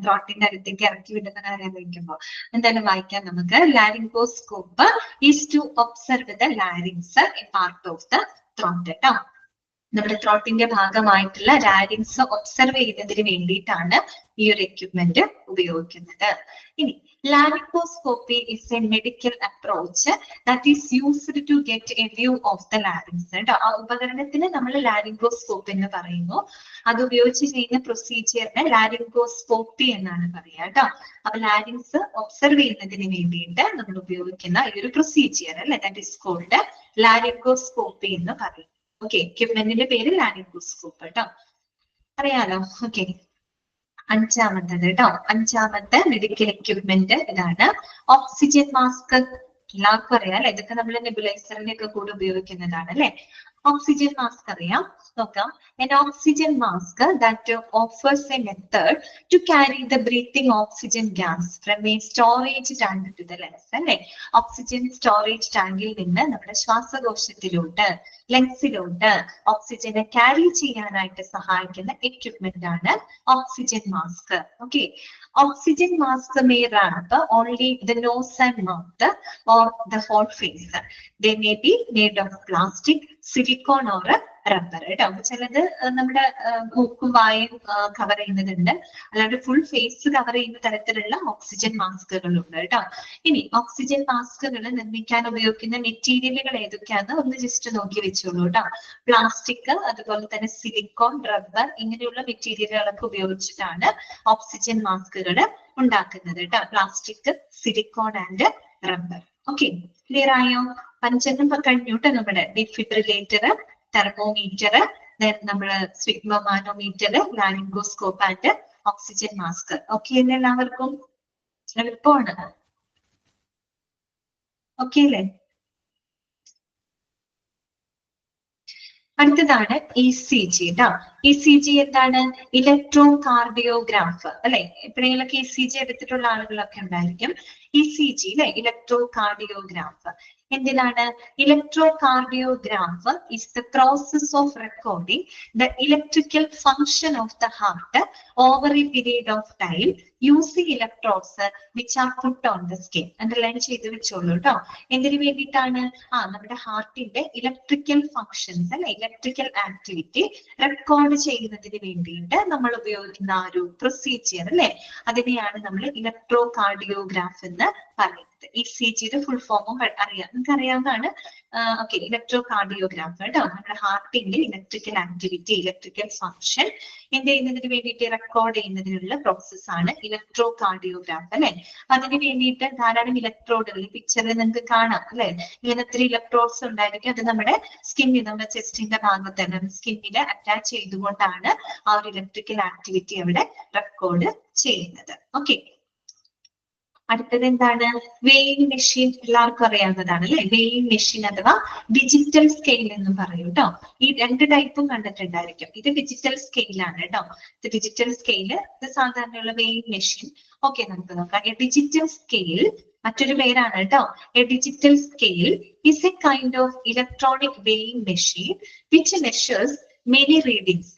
ത്രോട്ടിന്റെ അടുത്തേക്ക് ഇറക്കി വിടുന്ന കാര്യം വയ്ക്കുമ്പോൾ. എന്തായാലും വായിക്കാം നമുക്ക്. Laryngoscope is to observe the larynx a part of the throat കേട്ടോ. നമ്മുടെ ത്രോട്ടിന്റെ ഭാഗമായിട്ടുള്ള ലാരിങ്സ് ഒബ്സർവ് ചെയ്യുന്നതിന് വേണ്ടിയിട്ടാണ് ഈ ഒരു എക്യുപ്മെന്റ് ഉപയോഗിക്കുന്നത്. ഇനി laryngoscopy is a medical approach that is used to get a view of the larynx കേട്ടോ. ആ ഉപകരണത്തിന് നമ്മൾ ലാരിംഗോസ്കോപ്പ് എന്ന് പറയുന്നു. അത് ഉപയോഗിച്ച് ചെയ്യുന്ന പ്രൊസീജിയറിനെ ലാരിംഗോസ്കോപ്പി എന്നാണ് പറയുക കേട്ടോ. അപ്പൊ ലാരിങ്സ് ഒബ്സർവ് ചെയ്യുന്നതിന് വേണ്ടിയിട്ട് നമ്മൾ ഉപയോഗിക്കുന്ന ഈ ഒരു പ്രൊസീജിയർ അല്ലെ, ദാറ്റ് ഈസ് കോൾഡ് ലാരിംഗോസ്കോപ്പി എന്ന് പറയും. ഓക്കെ, എക്യുപ്മെന്റിന്റെ പേര് ലാരിംഗോസ്കോപ്പ് കേട്ടോ, അറിയാലോ. ഓക്കെ, അഞ്ചാമത്തത് കേട്ടോ. അഞ്ചാമത്തെ മെഡിക്കൽ എക്യുപ്മെന്റ് ഇതാണ് ഓക്സിജൻ മാസ്ക്. എല്ലാവർക്കും അറിയാം അല്ലെ. ഇതൊക്കെ നമ്മൾ നെബുലൈസറിന്റെ ഒക്കെ കൂടെ ഉപയോഗിക്കുന്നതാണ് അല്ലെ. ഓക്സിജൻ മാസ്ക് അറിയാം, നോക്കാം. An oxygen mask that offers a method to carry the breathing oxygen gas from a storage tank to the lungs. അല്ലെ, ഓക്സിജൻ സ്റ്റോറേജ് ടാങ്കിൽ നിന്ന് നമ്മുടെ ശ്വാസകോശത്തിലോട്ട് ലങ്സിലോട്ട് ഓക്സിജനെ ക്യാരി ചെയ്യാനായിട്ട് സഹായിക്കുന്ന എക്യുപ്മെന്റ് ആണ് oxygen mask. Okay, oxygen mask may wrap only the nose and mouth or the whole face. They may be made of plastic, silicone or rubber കേട്ടോ. ചിലത് നമ്മുടെ മൂക്കും വായും കവർ ചെയ്യുന്നതുണ്ട്, അല്ലാണ്ട് ഫുൾ ഫേസ് കവർ ചെയ്യുന്ന തരത്തിലുള്ള ഓക്സിജൻ മാസ്കുകളുണ്ട് കേട്ടോ. ഇനി ഓക്സിജൻ മാസ്കുകൾ നിർമ്മിക്കാൻ ഉപയോഗിക്കുന്ന മെറ്റീരിയലുകൾ ഏതൊക്കെയാന്ന് ഒന്ന് ജസ്റ്റ് നോക്കി വെച്ചോളൂ കേട്ടോ. പ്ലാസ്റ്റിക്, അതുപോലെ തന്നെ സിലിക്കോൺ, റബ്ബർ ഇങ്ങനെയുള്ള മെറ്റീരിയലുകളൊക്കെ ഉപയോഗിച്ചിട്ടാണ് ഓക്സിജൻ മാസ്കുകൾ ഉണ്ടാക്കുന്നത് കേട്ടോ. Plastic, silicone and rubber. Okay, clear ആയോ? പഞ്ചെണ്ണം കഴിഞ്ഞു കേട്ടോ. നമ്മുടെ ഡിഫിബ്രിലേറ്റർ, തെർമോമീറ്റർ, നമ്മള് sphygmomanometer, laryngoscope and oxygen mask. Okay അല്ലേ? എല്ലാവർക്കും എളുപ്പമാണ്. ഓക്കെ അല്ലേ? അടുത്തതാണ് ECG ട്ടോ. ECG എന്താണ്? ഇലക്ട്രോ കാർഡിയോഗ്രാഫ് അല്ലെ. എപ്പോഴെങ്കിലൊക്കെ ECG എടുത്തിട്ടുള്ള ആളുകളൊക്കെ ഉണ്ടായിരിക്കും. ECG അല്ലെ, ഇലക്ട്രോ കാർഡിയോഗ്രാഫ്. എന്തിനാണ്? Electro cardiograph is the process of recording the electrical function of the heart over A period of time using electrodes which are put on the skin. Underline ചെയ്ത് വെച്ചോളൂ കേട്ടോ. എന്തിനു വേണ്ടിയിട്ടാണ്? നമ്മുടെ ഹാർട്ടിന്റെ ഇലക്ട്രിക്കൽ ഫംഗ്ഷൻസ് അല്ലെ, electrical activity record ചെയ്യുന്നതിന് വേണ്ടിയിട്ട് നമ്മൾ ഉപയോഗിക്കുന്ന ആ ഒരു പ്രൊസീജിയർ അല്ലെ, അതിനെയാണ് നമ്മൾ ഇലക്ട്രോ കാർഡിയോഗ്രാഫ് എന്ന് പറയുന്നത്. ECGയുടെ ഫുൾ ഫോമും അറിയാം, നിങ്ങൾക്ക് അറിയാവുന്നതാണ്. ഓക്കെ, ഇലക്ട്രോ കാർഡിയോഗ്രാഫ് കേട്ടോ. നമ്മുടെ ഹാർട്ടിന്റെ ഇലക്ട്രിക്കൽ ആക്ടിവിറ്റി, ഇലക്ട്രിക്കൽ ഫംഗ്ഷൻ എന്ത് ചെയ്യുന്നതിന് വേണ്ടിയിട്ട് റെക്കോർഡ് ചെയ്യുന്നതിനുള്ള പ്രോസസ് ആണ് ഇലക്ട്രോ കാർഡിയോഗ്രാഫ് അല്ലെ. അതിന് വേണ്ടിയിട്ട് ധാരാളം ഇലക്ട്രോഡുകൾ ഈ പിക്ചറിൽ നിങ്ങൾക്ക് കാണാം അല്ലെ. ഇങ്ങനത്തെ ഇലക്ട്രോഡ്സ് ഉണ്ടായിരിക്കും. അത് നമ്മുടെ സ്കിന്നിൽ, നമ്മുടെ ചെസ്റ്റിന്റെ ഭാഗത്ത് സ്കിന്നിൽ അറ്റാച്ച് ചെയ്തുകൊണ്ടാണ് ആ ഒരു ഇലക്ട്രിക്കൽ ആക്ടിവിറ്റി അവിടെ റെക്കോർഡ് ചെയ്യുന്നത്. ഓക്കെ, അടുത്തത് എന്താണ്? Weighing machine. എല്ലാവർക്കും അറിയാവുന്നതാണ് അല്ലെ. വെയിങ് മെഷീൻ അഥവാ ഡിജിറ്റൽ സ്കെയിൽ എന്ന് പറയും കേട്ടോ. ഈ രണ്ട് ടൈപ്പും കണ്ടിട്ടുണ്ടായിരിക്കും. ഇത് ഡിജിറ്റൽ സ്കെയിലാണ് കേട്ടോ. ഇത് ഡിജിറ്റൽ സ്കെയില്, ഇത് സാധാരണയുള്ള വെയിങ് മെഷീൻ. ഓക്കെ, നമുക്ക് നോക്കാം. ഡിജിറ്റൽ സ്കെയിൽ മറ്റൊരു പേരാണ് കേട്ടോ. A digital scale is a kind of electronic weighing machine which measures many readings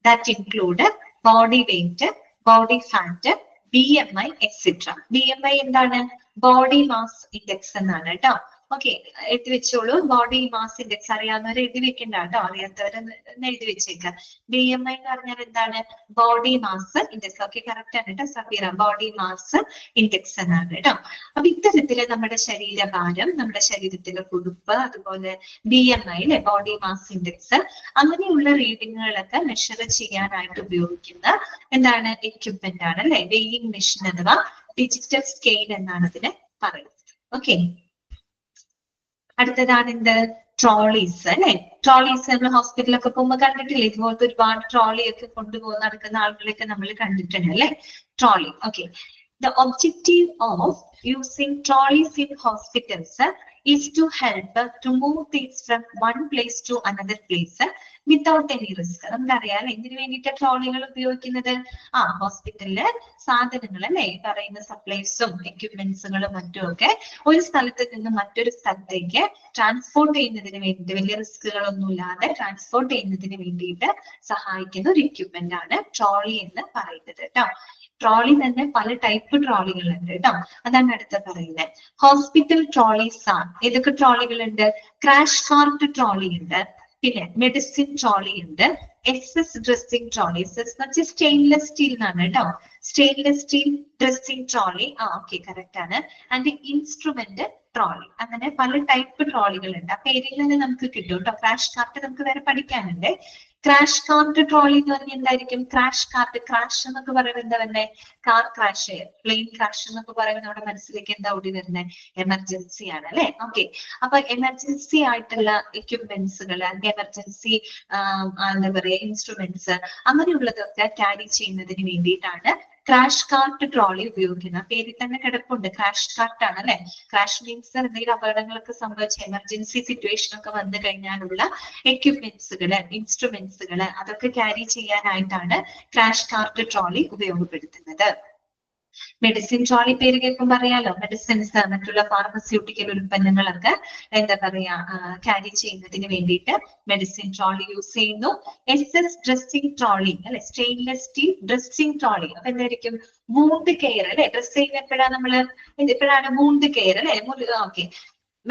that include body weight, body fat, BMI, etc. BMI എന്താണ്? Body mass index എന്നാണ് കേട്ടോ. Okay, എഴുതി വെച്ചോളൂ. ബോഡി മാസ് ഇൻഡെക്സ് അറിയാവുന്നവരെ എഴുതി വെക്കണ്ട കേട്ടോ, അറിയാത്തവരെ എഴുതി വെച്ചേക്കാം. BMI എന്ന് പറഞ്ഞാൽ എന്താണ്? Body mass index. Okay, correct ആണ് കേട്ടോ സഫീറ. ബോഡി മാസ് ഇൻഡെക്സ് എന്നാണ് കേട്ടോ. അപ്പൊ ഇത്തരത്തില് നമ്മുടെ ശരീരഭാരം, നമ്മുടെ ശരീരത്തിലെ കൊഴുപ്പ്, അതുപോലെ BMI അല്ലെ, ബോഡി മാസ് ഇൻഡെക്സ്, അങ്ങനെയുള്ള റീഡിങ്ങുകളൊക്കെ മെഷർ ചെയ്യാനായിട്ട് ഉപയോഗിക്കുന്ന എന്താണ്? എക്യുപ്മെന്റ് ആണ് അല്ലെ, വെയിങ് മെഷീൻ അഥവാ ഡിജിറ്റൽ സ്കെയിൽ എന്നാണ് അതിനെ പറയുന്നത്. ഓക്കെ, അടുത്തതാണ് എന്ത്? ട്രോളീസ് അല്ലെ. ട്രോളീസ് നമ്മൾ ഹോസ്പിറ്റലൊക്കെ പോകുമ്പോൾ കണ്ടിട്ടില്ലേ? ഇതുപോലത്തെ ഒരുപാട് ട്രോളി ഒക്കെ കൊണ്ടുപോകുന്ന നടക്കുന്ന ആളുകളെയൊക്കെ നമ്മൾ കണ്ടിട്ടുണ്ട് അല്ലെ. Trolley. Okay, the objective of using trolleys in hospitals is to help to move things from one place to another place without any risk. നമുക്കറിയാം എന്തിനു വേണ്ടിയിട്ട് ട്രോളികൾ ഉപയോഗിക്കുന്നത്? ഹോസ്പിറ്റലില് സാധനങ്ങൾ അല്ലെ, പറയുന്ന സപ്ലൈസും എക്യുപ്മെന്റ്സുകളും മറ്റും ഒക്കെ ഒരു സ്ഥലത്ത് നിന്ന് മറ്റൊരു സ്ഥലത്തേക്ക് ട്രാൻസ്പോർട്ട് ചെയ്യുന്നതിന് വേണ്ടി, വലിയ റിസ്കുകളൊന്നും ഇല്ലാതെ ട്രാൻസ്പോർട്ട് ചെയ്യുന്നതിന് വേണ്ടിയിട്ട് സഹായിക്കുന്ന ഒരു എക്യുപ്മെന്റ് ആണ് ട്രോളി എന്ന് പറയുന്നത് കേട്ടോ. ട്രോളി തന്നെ പല ടൈപ്പ് ട്രോളികളുണ്ട് കേട്ടോ. അതാണ് അടുത്ത പറയുന്നത്. ഹോസ്പിറ്റൽ ട്രോളീസ് ആണ്. ഏതൊക്കെ ട്രോളികളുണ്ട്? ക്രാഷ് കാർട്ട് ട്രോളി ഉണ്ട്, പിന്നെ മെഡിസിൻ ട്രോളി ഉണ്ട്, SS ഡ്രസ്സിംഗ് ട്രോളി. SS എന്ന് വെച്ചാൽ സ്റ്റെയിൻലെസ് സ്റ്റീൽ എന്നാണ് കേട്ടോ. Stainless steel dressing trolley. Okay, correct ആണ്. And instrument trolley. അങ്ങനെ പല ടൈപ്പ് ട്രോളികളുണ്ട്. ആ പേരിൽ തന്നെ നമുക്ക് കിട്ടും കേട്ടോ. ക്രാഷ് കാർട്ട് നമുക്ക് വേറെ പഠിക്കാനുണ്ട്. ക്രാഷ് കാർട്ട് ട്രോളി എന്ന് പറഞ്ഞാൽ എന്തായിരിക്കും? ക്രാഷ് കാർട്ട്, ക്രാഷ് എന്നൊക്കെ പറയുന്നത് എന്താ തന്നെ? കാർ ക്രാഷ്, പ്ലെയിൻ ക്രാഷ് എന്നൊക്കെ പറയുന്നത് നമ്മുടെ മനസ്സിലേക്ക് എന്താ ഓടി വരുന്നത്? എമർജൻസി ആണ് അല്ലെ. ഓക്കെ, അപ്പൊ എമർജൻസി ആയിട്ടുള്ള എക്യുപ്മെന്റ്സുകൾ, എമർജൻസി എന്താ പറയാ ഇൻസ്ട്രുമെന്റ്സ്, അങ്ങനെയുള്ളതൊക്കെ ക്യാരി ചെയ്യുന്നതിന് വേണ്ടിയിട്ടാണ് ക്രാഷ് കാർട്ട് ട്രോളി ഉപയോഗിക്കുന്ന പേരിൽ തന്നെ കിടപ്പുണ്ട്, ക്രാഷ് കാർട്ട് ആണ് അല്ലെ. ക്രാഷ് മീൻസ് എന്തെങ്കിലും അപകടങ്ങളൊക്കെ സംഭവിച്ച എമർജൻസി സിറ്റുവേഷൻ ഒക്കെ വന്നു കഴിഞ്ഞാലുള്ള എക്യുപ്മെന്റ്സുകള്, ഇൻസ്ട്രുമെന്റ്സുകള് അതൊക്കെ ക്യാരി ചെയ്യാനായിട്ടാണ് ക്രാഷ് കാർട്ട് ട്രോളി ഉപയോഗപ്പെടുത്തുന്നത്. മെഡിസിൻ ട്രോളി പേര് കേൾക്കുമ്പോൾ അറിയാലോ, മെഡിസിൻസ് മറ്റുള്ള ഫാർമസ്യൂട്ടിക്കൽ ഉൽപ്പന്നങ്ങളൊക്കെ എന്താ പറയാ ക്യാരി ചെയ്യുന്നതിന് വേണ്ടിയിട്ട് മെഡിസിൻ ട്രോളി യൂസ് ചെയ്യുന്നു. SS ഡ്രസ്സിംഗ് ട്രോളി അല്ലെ, സ്റ്റെയിൻലെസ് സ്റ്റീൽ ഡ്രസ്സിംഗ് ട്രോളി. അപ്പൊ എന്തായിരിക്കും, വൂണ്ട് കെയർ അല്ലെ, ഡ്രസ് ചെയ്യുന്ന എപ്പോഴാണ് വൂണ്ട് കെയർ അല്ലെ. ഓക്കെ,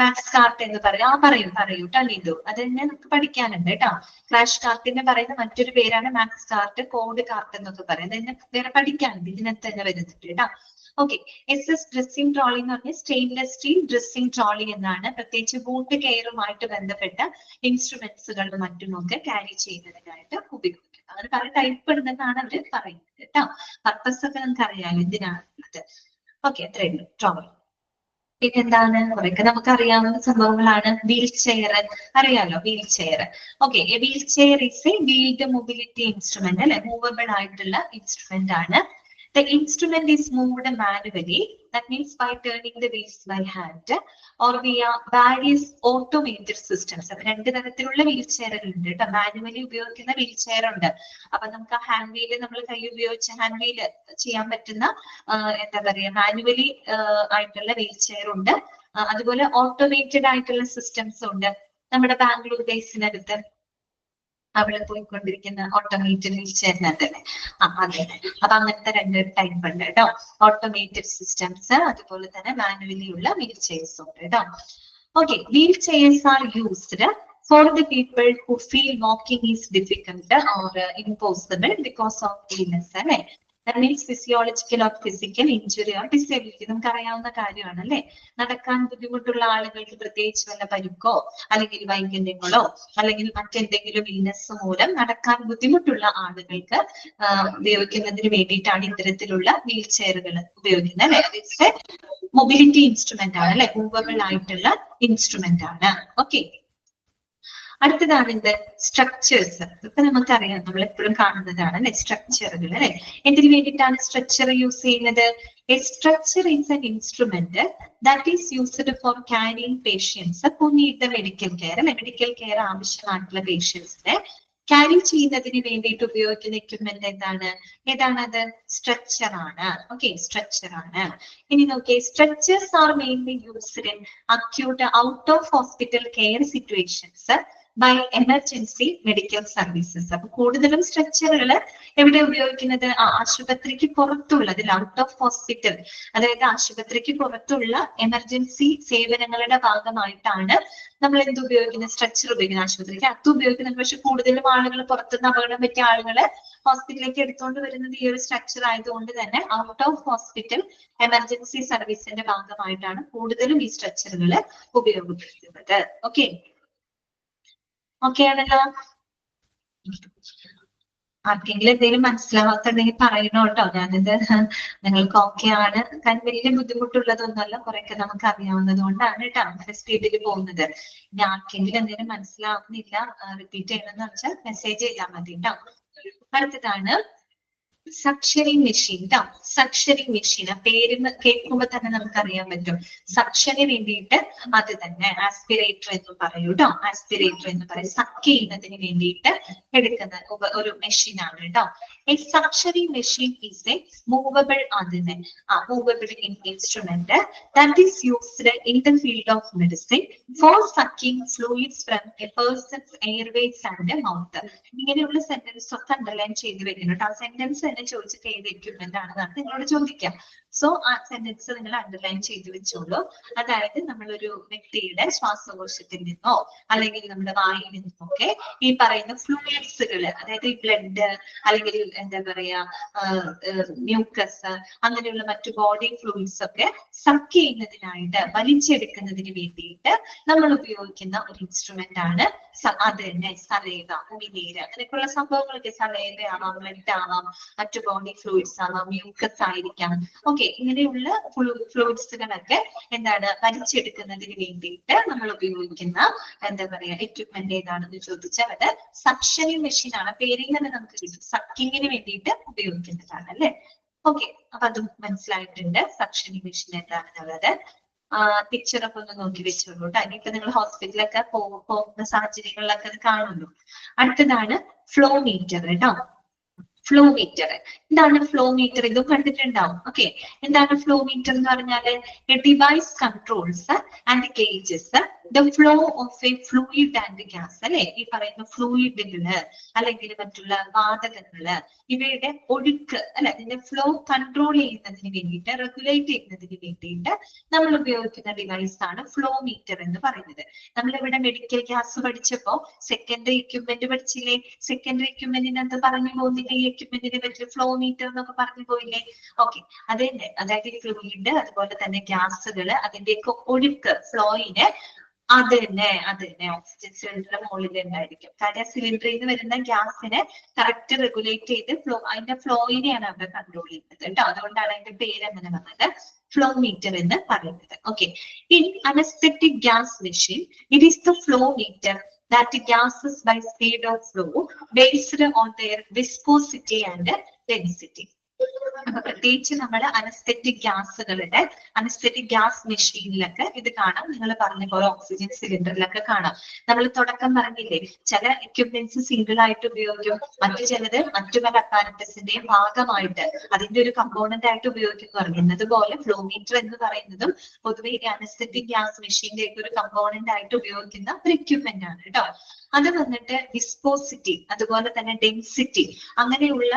മാക്സ് കാർട്ട് എന്ന് പറയും. പറയൂ ടണിതു, അത് തന്നെ നമുക്ക് പഠിക്കാനുണ്ട് കേട്ടോ. ക്രാഷ് കാർട്ടിന് പറയുന്ന മറ്റൊരു പേരാണ് മാക്സ് കാർട്ട്, കോഡ് കാർട്ട് എന്നൊക്കെ പറയും. അത് തന്നെ വേറെ പഠിക്കാനുണ്ട്, ഇതിനകത്ത് തന്നെ വരുന്നുണ്ട് കേട്ടോ. ഓക്കെ, SS ഡ്രസ്സിംഗ് ട്രോളി എന്ന് പറഞ്ഞാൽ സ്റ്റെയിൻലെസ് സ്റ്റീൽ ഡ്രസ്സിംഗ് ട്രോളി എന്നാണ്. പ്രത്യേകിച്ച് വൂണ്ട് കെയറുമായിട്ട് ബന്ധപ്പെട്ട ഇൻസ്ട്രുമെന്റ്സുകളും മറ്റുമൊക്കെ ക്യാരി ചെയ്യുന്നതിനായിട്ട് ഉപയോഗിക്കുന്നത്. അങ്ങനെ പല ടൈപ്പ് ഉണ്ടെന്നാണ് അവർ പറയുന്നത് കേട്ടോ. പർപ്പസ് ഒക്കെ നമുക്ക് അറിയാം എന്തിനാണ്. ഓക്കെ, അത്രയേ ഉള്ളൂ ട്രോളി. പിന്നെന്താണ്, കുറെയൊക്കെ നമുക്ക് അറിയാവുന്ന സംഭവങ്ങളാണ്. വീൽ ചെയർ അറിയാലോ, wheel chair. Okay, wheel chair is A wheeled mobility instrument അല്ലെ, മൂവബിൾ ആയിട്ടുള്ള ഇൻസ്ട്രുമെന്റ് ആണ്. The instrument is moved manually, that means by turning the wheels by hand or via various automated systems. അപ്പൊ രണ്ട് തരത്തിലുള്ള wheel ചെയറുകൾ ഉണ്ട് കേട്ടോ. Manually ഉപയോഗിക്കുന്ന wheel chair ഉണ്ട്. അപ്പൊ നമുക്ക് ആ ഹാൻഡ് വീല് നമ്മൾ കൈ ഉപയോഗിച്ച് ഹാൻഡ് വീല് ചെയ്യാൻ പറ്റുന്ന എന്താ പറയാ മാനുവലി ആയിട്ടുള്ള വീൽ ചെയർ ഉണ്ട്. അതുപോലെ ഓട്ടോമേറ്റഡ് ആയിട്ടുള്ള സിസ്റ്റംസ് ഉണ്ട്. നമ്മുടെ ബാംഗ്ലൂർ ബേസിനടുത്ത് അവിടെ പോയിക്കൊണ്ടിരിക്കുന്ന ഓട്ടോമേറ്റഡ് വീൽ ചെയറിനകത്ത് തന്നെ അതെ. അപ്പൊ അങ്ങനത്തെ രണ്ട് ടൈപ്പ് ഉണ്ട് കേട്ടോ, ഓട്ടോമേറ്റഡ് സിസ്റ്റംസ് അതുപോലെ തന്നെ മാനുവലി ഉള്ള വീൽ ചെയർസ് ഉണ്ട് കേട്ടോ. Okay, wheel chairs are used for the people who feel walking is difficult or impossible because of illness അല്ലെ. That means physiological or physical injury or disability. നമുക്ക് അറിയാവുന്ന കാര്യമാണ് അല്ലെ. നടക്കാൻ ബുദ്ധിമുട്ടുള്ള ആളുകൾക്ക്, പ്രത്യേകിച്ച് വല്ല പരുക്കോ അല്ലെങ്കിൽ വൈകല്യങ്ങളോ അല്ലെങ്കിൽ മറ്റെന്തെങ്കിലും ഇൽനെസ് മൂലം നടക്കാൻ ബുദ്ധിമുട്ടുള്ള ആളുകൾക്ക് ഉപയോഗിക്കുന്നതിന് വേണ്ടിയിട്ടാണ് ഇത്തരത്തിലുള്ള വീൽ ചെയറുകൾ ഉപയോഗിക്കുന്നത് അല്ലെ. ഇറ്റ്സ് എ മൊബിലിറ്റി ഇൻസ്ട്രുമെന്റ് ആണ് അല്ലെ, മൂവബിൾ ആയിട്ടുള്ള ഇൻസ്ട്രുമെന്റ് ആണ്. ഓക്കെ, അടുത്തതാണ് എന്ത്, സ്ട്രക്ചേഴ്സ്. ഇപ്പൊ നമുക്കറിയാം, നമ്മൾ എപ്പോഴും കാണുന്നതാണ് അല്ലെ സ്ട്രക്ചറുകൾ അല്ലെ. എന്തിനു വേണ്ടിയിട്ടാണ് സ്ട്രക്ചർ യൂസ് ചെയ്യുന്നത്? A structure is an instrument that is used for carrying patients who need the medical care അല്ലെ. മെഡിക്കൽ കെയർ ആവശ്യമായിട്ടുള്ള പേഷ്യൻസിനെ ക്യാരി ചെയ്യുന്നതിന് വേണ്ടിയിട്ട് ഉപയോഗിക്കുന്ന എക്യുപ്മെന്റ് ഏതാണത്? സ്ട്രക്ചർ ആണ്. ഓക്കെ, സ്ട്രക്ചർ ആണ്. ഇനി നോക്കിയേ, stretchers are mainly used in acute out of hospital care situations by emergency medical services. അപ്പൊ കൂടുതലും സ്ട്രക്ചറുകൾ എവിടെ ഉപയോഗിക്കുന്നത്? ആശുപത്രിക്ക് പുറത്തുള്ളതിൽ, ഔട്ട് ഓഫ് ഹോസ്പിറ്റൽ അതായത് ആശുപത്രിക്ക് പുറത്തുള്ള എമർജൻസി സേവനങ്ങളുടെ ഭാഗമായിട്ടാണ് നമ്മൾ എന്ത് ഉപയോഗിക്കുന്നത്? സ്ട്രക്ചർ ഉപയോഗിക്കുന്നത്. ആശുപത്രിക്ക് അകത്ത് ഉപയോഗിക്കുന്നത്, പക്ഷെ കൂടുതലും ആളുകൾ പുറത്തുനിന്ന് അപകടം പറ്റിയ ആളുകളെ ഹോസ്പിറ്റലിലേക്ക് എടുത്തുകൊണ്ട് വരുന്നത് ഈ ഒരു സ്ട്രക്ചർ ആയതുകൊണ്ട് തന്നെ ഔട്ട് ഓഫ് ഹോസ്പിറ്റൽ എമർജൻസി സർവീസിന്റെ ഭാഗമായിട്ടാണ് കൂടുതലും ഈ സ്ട്രക്ചറുകൾ ഉപയോഗപ്പെടുത്തുന്നത്. ഓക്കെ, ഓക്കെ ആണല്ലോ. ആർക്കെങ്കിലും എന്തെങ്കിലും മനസ്സിലാവാത്തുണ്ടെങ്കിൽ പറയണോ കേട്ടോ. ഞാനിത് നിങ്ങൾക്ക് ഓക്കെ ആണ്, കാരണം വലിയ ബുദ്ധിമുട്ടുള്ളതൊന്നുമല്ല, കുറെയൊക്കെ നമുക്ക് അറിയാവുന്നത് കൊണ്ടാണ് കേട്ടോ അങ്ങനെ സ്പീഡിൽ പോകുന്നത്. ഇനി ആർക്കെങ്കിലും എന്തെങ്കിലും മനസ്സിലാവുന്നില്ല, റിപ്പീറ്റ് ചെയ്യണമെന്ന് വെച്ചാൽ മെസ്സേജ് ചെയ്താൽ മതി കേട്ടോ. അടുത്തതാണ് സക്ഷനിങ് മെഷീൻ ട്ടോ. സക്ഷനിങ് മെഷീൻ പേര് കേൾക്കുമ്പോൾ തന്നെ നമുക്ക് അറിയാൻ പറ്റും. സക്ഷന് വേണ്ടിയിട്ട് അത് തന്നെ ആസ്പിറേറ്റർ എന്ന് പറയൂ ട്ടോ. ആസ്പിറേറ്റർ എന്ന് പറയും, സക്ക് ചെയ്യുന്നതിന് വേണ്ടിയിട്ട് എടുക്കുന്ന ഒരു മെഷീൻ ആണ് കേട്ടോ. A suctioning machine is a movable movable instrument that is used in the field of medicine for sucking fluids from a person's airways and mouth. ഇങ്ങനെയുള്ള സെന്റൻസ് ഒക്കെ അണ്ടർലൈൻ ചെയ്ത് വെക്കണം. ആ സെന്റൻസ് തന്നെ ചോദിച്ചിട്ട് ഏത് എക്യുപ്മെന്റ് ആണെന്നാണ് നിങ്ങളോട് ചോദിക്കാം. സോ ആ സെന്റൻസ് നിങ്ങൾ അണ്ടർലൈൻ ചെയ്ത് വെച്ചോളൂ. അതായത് നമ്മളൊരു വ്യക്തിയുടെ ശ്വാസകോശത്തിൽ നിന്നോ അല്ലെങ്കിൽ നമ്മുടെ വായിൽ നിന്നൊക്കെ ഈ പറയുന്ന ഫ്ലൂയിഡ്സുകൾ, അതായത് ഈ ബ്ലഡ് അല്ലെങ്കിൽ എന്താ പറയാ മ്യൂക്കസ് അങ്ങനെയുള്ള മറ്റു ബോഡി ഫ്ലൂയിഡ്സ് ഒക്കെ സക്ക് ചെയ്യുന്നതിനായിട്ട്, വലിച്ചെടുക്കുന്നതിന് വേണ്ടിയിട്ട് നമ്മൾ ഉപയോഗിക്കുന്ന ഒരു ഇൻസ്ട്രുമെന്റ് ആണ് അത് തന്നെ സലൈവ, ഉമിനീര്, അങ്ങനെയൊക്കെയുള്ള സംഭവങ്ങളൊക്കെ. സലൈവ ആവാം, ബ്ലഡ് ആവാം, മറ്റു ബോഡി ഫ്ലൂയിഡ്സ് ആവാം, മ്യൂക്കസ് ആയിരിക്കാം. ഓക്കെ, ഇങ്ങനെയുള്ള ഫ്ലൂയിഡ്സുകളൊക്കെ വലിച്ചെടുക്കുന്നതിന് വേണ്ടിയിട്ട് നമ്മൾ ഉപയോഗിക്കുന്ന എന്താ പറയാ എക്യുപ്മെന്റ് ഏതാണെന്ന് ചോദിച്ചാൽ അത് സക്ഷനിങ് മെഷീൻ ആണ്. പേരിൽ തന്നെ നമുക്ക് കിട്ടും, സക്കിങ്ങിന് വേണ്ടിയിട്ട് ഉപയോഗിക്കുന്നതാണ് അല്ലെ. ഓക്കെ, അപ്പൊ അതും മനസ്സിലായിട്ടുണ്ട് സക്ഷനിങ് മെഷീൻ എന്താണെന്നുള്ളത്. പിക്ചർ ഒക്കെ ഒന്ന് നോക്കി വെച്ചോളൂ കേട്ടോ. ഇനിയിപ്പോ നിങ്ങൾ ഹോസ്പിറ്റലൊക്കെ പോകുന്ന സാഹചര്യങ്ങളിലൊക്കെ അത് കാണുള്ളൂ. അടുത്തതാണ് ഫ്ലോ മീറ്റർ കേട്ടോ. ഫ്ലോ മീറ്റർ എന്താണ്? ഫ്ലോ മീറ്റർ ഇതും കണ്ടിട്ടുണ്ടാവും. ഓക്കെ, എന്താണ് ഫ്ലോ മീറ്റർ എന്ന് പറഞ്ഞാല്? A device controls and gauges the flow of A fluid and gas. അല്ലെ, ഈ പറയുന്ന ഫ്ലൂയിഡുകള് അല്ലെങ്കിൽ മറ്റുള്ള വാതകങ്ങള് ഇവയുടെ ഒഴുക്ക് അല്ലെ, ഇതിന്റെ ഫ്ലോ കൺട്രോൾ ചെയ്യുന്നതിന് വേണ്ടിയിട്ട്, റെഗുലേറ്റ് ചെയ്യുന്നതിന് വേണ്ടിയിട്ട് നമ്മൾ ഉപയോഗിക്കുന്ന ഡിവൈസ് ആണ് ഫ്ലോ മീറ്റർ എന്ന് പറയുന്നത്. നമ്മളിവിടെ മെഡിക്കൽ ഗ്യാസ് പഠിച്ചപ്പോ സെക്കൻഡറി എക്യുപ്മെന്റ് പഠിച്ചില്ലേ? സെക്കൻഡറി എക്യുപ്മെന്റിന് എന്ത് പറഞ്ഞു പോകുന്നില്ല? ഈ എക്യുപ്മെന്റിനെ പറ്റി ഫ്ലോ മീറ്റർ എന്നൊക്കെ പറഞ്ഞു പോയില്ലേ? ഓക്കെ, അതന്നെ. അതായത് ഈ ഫ്ലൂയിഡ് അതുപോലെ തന്നെ ഗ്യാസുകള് അതിന്റെയൊക്കെ ഒഴുക്ക് ഫ്ലോയിന് അത് തന്നെ ഓക്സിജൻ സിലിണ്ടറിന്റെ മുകളിൽ ഉണ്ടായിരിക്കും. കാര്യം സിലിണ്ടറിൽ നിന്ന് വരുന്ന ഗ്യാസിനെ കറക്റ്റ് റെഗുലേറ്റ് ചെയ്ത് അതിന്റെ ഫ്ലോയിനെയാണ് അവിടെ കൺട്രോൾ ചെയ്യുന്നത് കേട്ടോ. അതുകൊണ്ടാണ് അതിന്റെ പേര് അങ്ങനെ വന്നത്, ഫ്ലോ മീറ്റർ എന്ന് പറയുന്നത്. Okay, in anaesthetic gas machine it is the flow meter that gases by speed of flow based on their viscosity and density. അപ്പൊ പ്രത്യേകിച്ച് നമ്മുടെ അനസ്തെറ്റിക് ഗ്യാസുകളുടെ അനസ്തെറ്റിക് ഗ്യാസ് മെഷീനിലൊക്കെ ഇത് കാണാം. നിങ്ങൾ പറഞ്ഞ പോലെ ഓക്സിജൻ സിലിണ്ടറിലൊക്കെ കാണാം. നമ്മൾ തുടക്കം പറഞ്ഞില്ലേ, ചില എക്യുപ്മെന്റ്സ് സിംഗിൾ ആയിട്ട് ഉപയോഗിക്കും, മറ്റു ചിലത് മറ്റു പല അപ്പാരറ്റസിന്റെയും ഭാഗമായിട്ട് അതിന്റെ ഒരു കമ്പോണന്റ് ആയിട്ട് ഉപയോഗിക്കുന്നു പറഞ്ഞു. അതുപോലെ ഫ്ലോമീറ്റർ എന്ന് പറയുന്നതും പൊതുവെ ഈ അനസ്തെറ്റിക് ഗ്യാസ് മെഷീന്റെ ഒക്കെ ഒരു കമ്പോണന്റ് ആയിട്ട് ഉപയോഗിക്കുന്ന ഒരു എക്യുപ്മെന്റ് ആണ് കേട്ടോ. അത് വന്നിട്ട് വിസ്കോസിറ്റി അതുപോലെ തന്നെ ഡെൻസിറ്റി അങ്ങനെയുള്ള